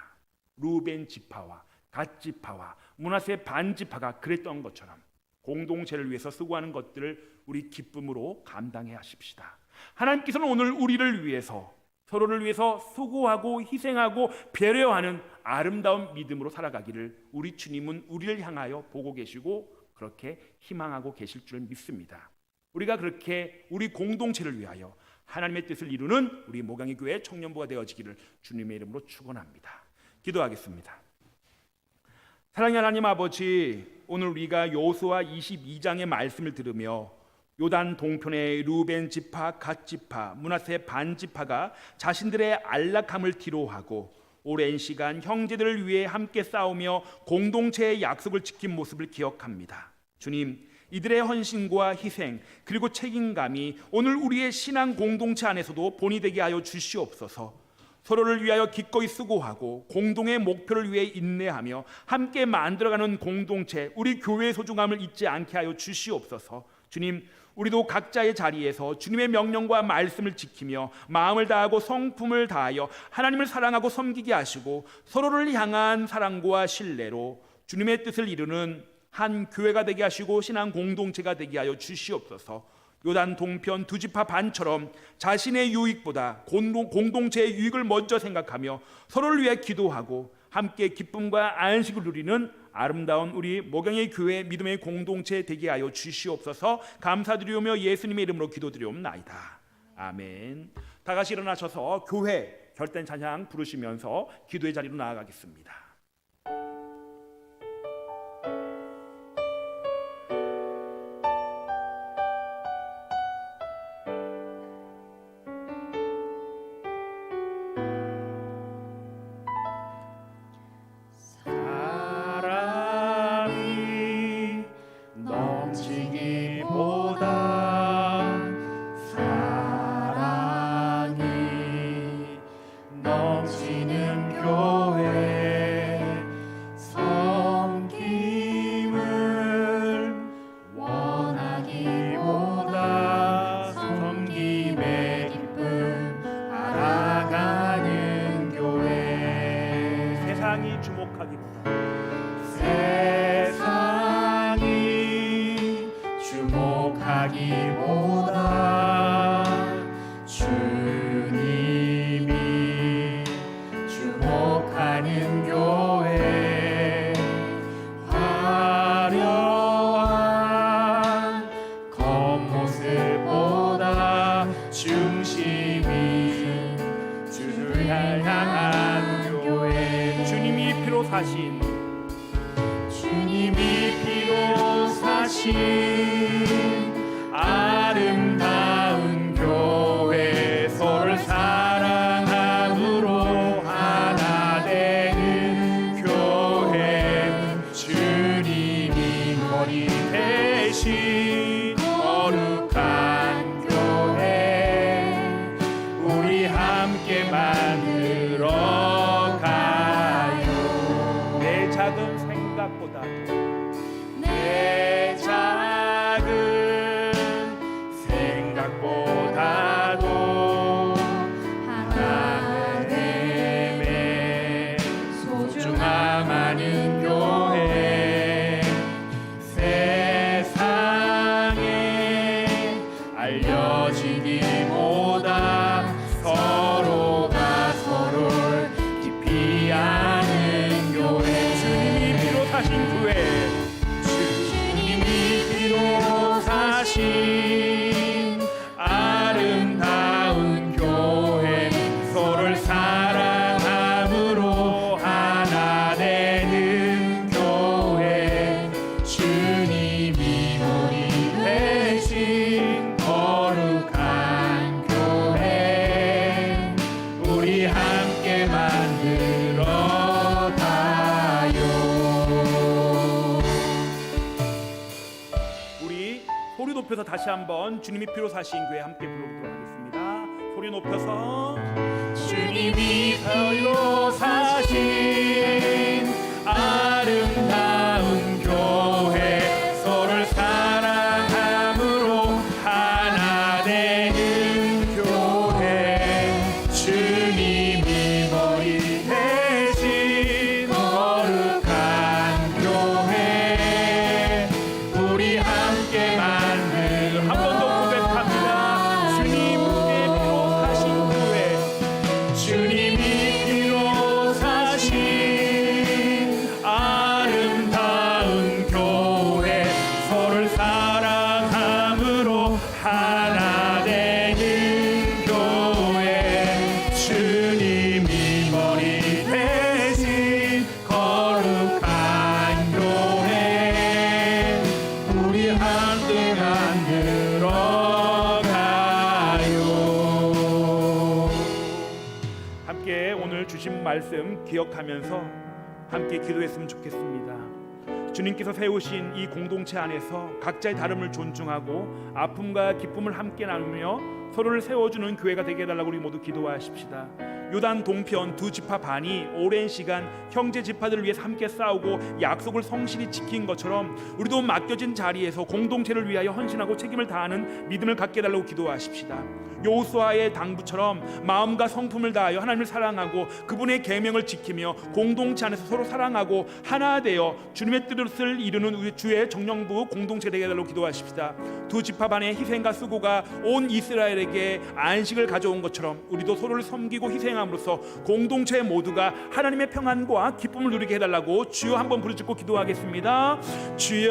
루벤 지파와 갓 지파와 므낫세 반 지파가 그랬던 것처럼 공동체를 위해서 수고하는 것들을 우리 기쁨으로 감당해 하십시다. 하나님께서는 오늘 우리를 위해서 서로를 위해서 수고하고 희생하고 배려하는 아름다운 믿음으로 살아가기를 우리 주님은 우리를 향하여 보고 계시고 그렇게 희망하고 계실 줄 믿습니다. 우리가 그렇게 우리 공동체를 위하여 하나님의 뜻을 이루는 우리 목양의 교회 청년부가 되어지기를 주님의 이름으로 축원합니다. 기도하겠습니다. 사랑의 하나님 아버지, 오늘 우리가 여호수아 22장의 말씀을 들으며 요단 동편의 루벤 지파, 갓 지파, 므낫세 반 지파가 자신들의 안락함을 뒤로하고 오랜 시간 형제들을 위해 함께 싸우며 공동체의 약속을 지킨 모습을 기억합니다. 주님, 이들의 헌신과 희생 그리고 책임감이 오늘 우리의 신앙 공동체 안에서도 본이 되게 하여 주시옵소서. 서로를 위하여 기꺼이 수고하고 공동의 목표를 위해 인내하며 함께 만들어가는 공동체, 우리 교회의 소중함을 잊지 않게 하여 주시옵소서. 주님, 우리도 각자의 자리에서 주님의 명령과 말씀을 지키며 마음을 다하고 성품을 다하여 하나님을 사랑하고 섬기게 하시고 서로를 향한 사랑과 신뢰로 주님의 뜻을 이루는 한 교회가 되게 하시고 신앙 공동체가 되게 하여 주시옵소서. 요단 동편 두 지파 반처럼 자신의 유익보다 공동체의 유익을 먼저 생각하며 서로를 위해 기도하고 함께 기쁨과 안식을 누리는 아름다운 우리 목양의 교회 믿음의 공동체 되게 하여 주시옵소서. 감사드리오며 예수님의 이름으로 기도드리옵나이다. 아멘. 다 같이 일어나셔서 교회 결단 찬양 부르시면서 기도의 자리로 나아가겠습니다. 사랑이 넘치기보다 사랑이 넘치는 교회 섬김을 원하기보다 섬김의 기쁨 알아가는 교회 세상이 주목하기보다 세상이 주목하기보다 주님이 주목하는 교회 화려한 겉모습보다 중심이 주를 향한 교회 주님이 피로 사신 주님이 피로 사신 아름다운 교회 서로를 사랑함으로 하나 되는 교회 주님이 머리 대신 거룩한 교회 우리 함께 만들어 가요. 내 작은 생각보다도 내 작은 생각보다도 하나님의 소중함 아는 교회 세상에 알려지기보다 서로가 서로를 깊이 아는 교회 주님이 피로 사신 교회 주님이 피로 사신 아름다운 교회 서로를 사랑함으로 하나 되는 교회 주님이 머리 대신 거룩한 교회 우리 함께 만들어 가요. 우리 소리 높여서 다시 한번 주님이 피로 사신 교회 함께 불러보도록 하겠습니다. 소리 높여서 주님이 피로 사신 아름다운 교회 서로를 사랑함으로 하나 되는 교회 주님이 머리 대신 거룩한 교회 우리 함께 만들 한 번 더 고백합니다. 주님의 피로 사신 교회 주님이 피로 사신 아름다운 교회 서로를 사랑함으로 하나 되는 교회 주님이 머리 대신 거룩한 교회 우리 함께 만들어 가요. 함께 오늘 주신 말씀 기억하면서 함께 기도했으면 좋겠습니다. 주님께서 세우신 이 공동체 안에서 각자의 다름을 존중하고 아픔과 기쁨을 함께 나누며 서로를 세워주는 교회가 되게 해달라고 우리 모두 기도하십시다. 요단 동편 두 지파 반이 오랜 시간 형제 지파들을 위해 함께 싸우고 약속을 성실히 지킨 것처럼 우리도 맡겨진 자리에서 공동체를 위하여 헌신하고 책임을 다하는 믿음을 갖게 해달라고 기도하십시다. 여호수아의 당부처럼 마음과 성품을 다하여 하나님을 사랑하고 그분의 계명을 지키며 공동체 안에서 서로 사랑하고 하나 되어 주님의 뜻을 이루는 우리 주의 정령부 공동체가 되게 해달라고 기도하십시다. 두 지파 반의 희생과 수고가 온 이스라엘에게 안식을 가져온 것처럼 우리도 서로를 섬기고 희생함으로써 공동체 모두가 하나님의 평안과 기쁨을 누리게 해달라고 주여 한번 부르짖고 기도하겠습니다. 주여,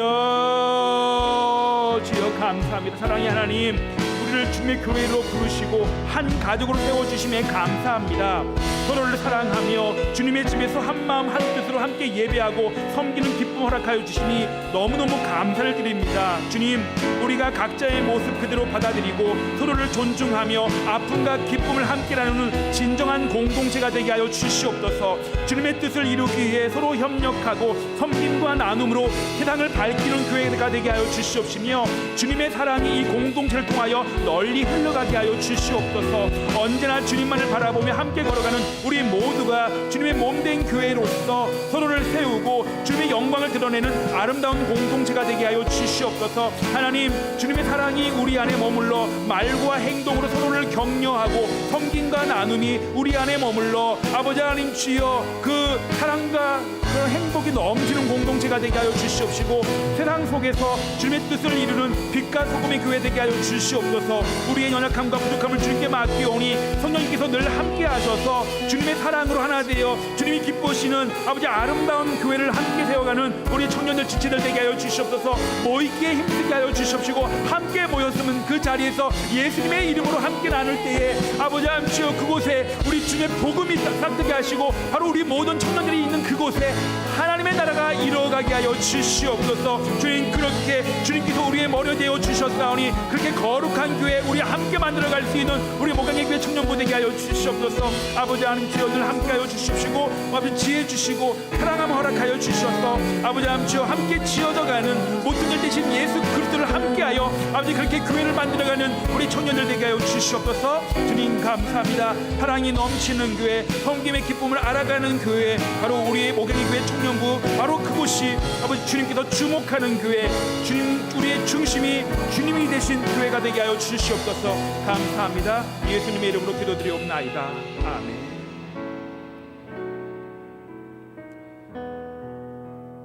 주여 감사합니다. 사랑의 하나님, 우리를 주님의 교회로 부르시고 한 가족으로 세워주심에 감사합니다. 서로를 사랑하며 주님의 집에서 한 마음 한 뜻으로 함께 예배하고 섬기는 기쁨 허락하여 주시니 너무너무 감사를 드립니다. 주님, 우리가 각자의 모습 그대로 받아들이고 서로를 존중하며 아픔과 기쁨을 함께 나누는 진정한 공동체가 되게 하여 주시옵소서. 주님의 뜻을 이루기 위해 서로 협력하고 섬김과 나눔으로 세상을 밝히는 교회가 되게 하여 주시옵시며 주님의 사랑이 이 공동체를 통하여 널리 흘러가게 하여 주시옵소서. 언제나 주님만을 바라보며 함께 걸어가는 우리 모두가 주님의 몸된 교회로서 서로를 세우고 주님의 영광을 드러내는 아름다운 공동체가 되게 하여 주시옵소서. 하나님, 주님의 사랑이 우리 안에 머물러 말과 행동으로 서로를 격려하고 섬김과 나눔이 우리 안에 머물러 아버지 하나님 주여 그 사랑과 그 행복이 넘치는 공동체가 되게 하여 주시옵시고 세상 속에서 주님의 뜻을 이루는 빛과 소금의 교회 되게 하여 주시옵소서. 우리의 연약함과 부족함을 주님께 맡기오니 성령님께서 늘 함께 하셔서 주님의 사랑으로 하나 되어 주님이 기뻐하시는 아버지 아름다운 교회를 함께 세워가는 우리 청년들 지체들 되게 하여 주시옵소서. 모이기에 힘쓰게 하여 주시옵시고 함께 모였으면 그 자리에서 예수님의 이름으로 함께 나눌 때에 아버지 하나님 주여 그곳에 우리 주님의 복음이 싹트게 하시고 바로 우리 모든 청년들이 있는 그곳에 하나님의 나라가 이루어가게 하여 주시옵소서. 주님, 그렇게 주님께서 우리의 머리 되어 주셨사오니 그렇게 거룩한 교회 우리 함께 만들어갈 수 있는 우리 목양의 교회 청년부 되게 하여 주시옵소서. 아버지 하나님 주여 늘 함께 하여 주십시고 아버지 지혜 주시고 사랑함 허락하여 주셔서 아버지 하나님 주여 함께 지어져가는 모든 일 대신 예수 그리스도를 함께하여 아버지 그렇게 교회를 만들어가는 우리 청년들 되게 하여 주시옵소서. 주님 감사합니다. 사랑이 넘치는 교회, 섬김의 기쁨을 알아가는 교회, 바로 우리의 목양의 교회 청년부, 바로 그곳이 아버지 주님께서 주목하는 교회, 주님 우리의 중심이 주님이 되신 교회가 되게 하여 주시옵소서. 감사합니다. 예수님의 이름으로 기도드리옵나이다. 아멘.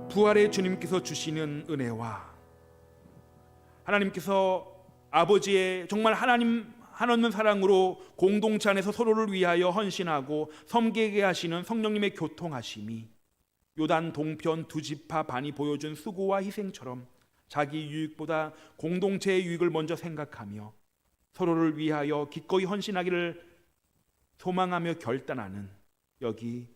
부활의 주님께서 주시는 은혜와 하나님께서 아버지의 정말 하나님 한없는 사랑으로 공동체 안에서 서로를 위하여 헌신하고 섬기게 하시는 성령님의 교통하심이 요단 동편 두 지파 반이 보여준 수고와 희생처럼 자기 유익보다 공동체의 유익을 먼저 생각하며 서로를 위하여 기꺼이 헌신하기를 소망하며 결단하는 여기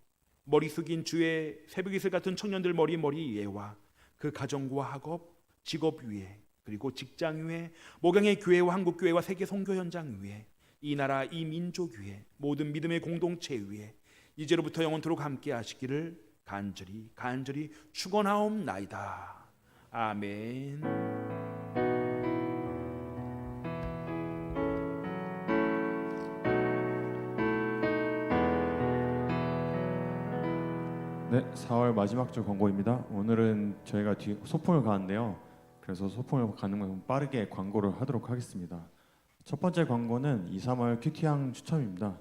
머리 숙인 주의 새벽 이슬 같은 청년들 머리 위에와 그 가정과 학업, 직업 위에 그리고 직장 위에 목양의 교회와 한국교회와 세계 선교 현장 위에 이 나라 이 민족 위에 모든 믿음의 공동체 위에 이제로부터 영원토록 함께 하시기를 간절히 축원하옵나이다. 아멘. 네, 4월 마지막 주 광고입니다. 오늘은 저희가 소풍을 가는데요. 그래서 소풍을 가는 건 빠르게 광고를 하도록 하겠습니다. 첫 번째 광고는 2, 3월 큐티항 추첨입니다.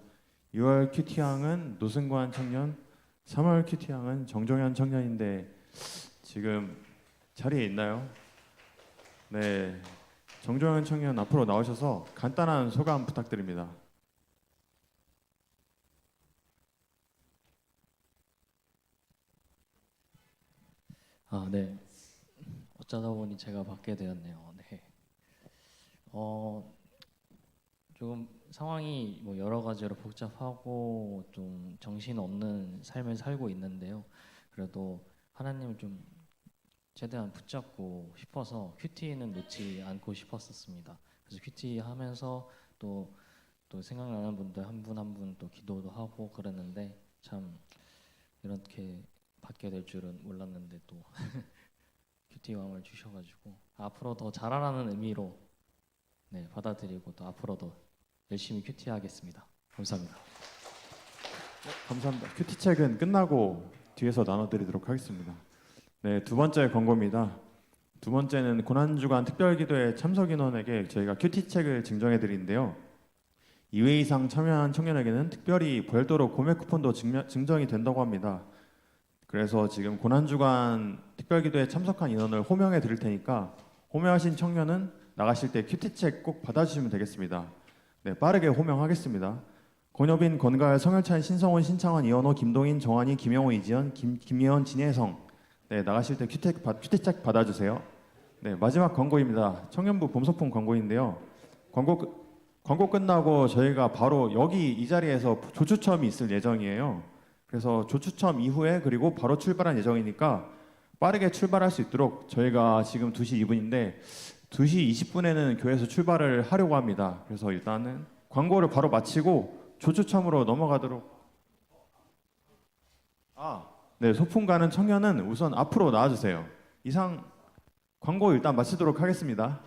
2월 큐티항은 노승관 청년, 3월 큐티항은 정종현 청년인데 지금 자리에 있나요? 네, 정종현 청년 앞으로 나오셔서 간단한 소감 부탁드립니다. 네. 어쩌다 보니 제가 받게 되었네요. 네. 조금 상황이 뭐 여러 가지로 복잡하고 좀 정신 없는 삶을 살고 있는데요. 그래도 하나님을 좀 최대한 붙잡고 싶어서 큐티는 놓지 않고 싶었었습니다. 그래서 큐티 하면서 또 생각나는 분들 한 분 한 분 또 기도도 하고 그랬는데 참 이렇게 받게 될 줄은 몰랐는데 또 큐티 왕을 주셔가지고 앞으로 더 잘하라는 의미로 네, 받아들이고 또 앞으로 더 열심히 큐티하겠습니다. 감사합니다. 감사합니다. 큐티책은 끝나고 뒤에서 나눠드리도록 하겠습니다. 네, 두 번째 광고입니다. 두 번째는 고난주간 특별기도회 참석 인원에게 저희가 큐티책을 증정해 드리는데요. 2회 이상 참여한 청년에게는 특별히 별도로 구매 쿠폰도 증정이 된다고 합니다. 그래서 지금 고난주간 특별기도에 참석한 인원을 호명해 드릴 테니까 호명하신 청년은 나가실 때 큐티책 꼭 받아주시면 되겠습니다. 네, 빠르게 호명하겠습니다. 권효빈, 권가을, 성열찬, 신성훈, 신창원, 이현호, 김동인, 정환이, 김영호, 이지연, 김예원, 진혜성. 네, 나가실 때 큐티책 받아주세요. 네, 마지막 광고입니다. 청년부 봄소풍 광고인데요. 광고 끝나고 저희가 바로 여기 이 자리에서 조추첨이 있을 예정이에요. 그래서 조추첨 이후에 그리고 바로 출발할 예정이니까 빠르게 출발할 수 있도록 저희가 지금 2시 2분인데 2시 20분에는 교회에서 출발을 하려고 합니다. 그래서 일단은 광고를 바로 마치고 조추첨으로 넘어가도록. 네, 소풍 가는 청년은 우선 앞으로 나와주세요. 이상 광고 일단 마치도록 하겠습니다.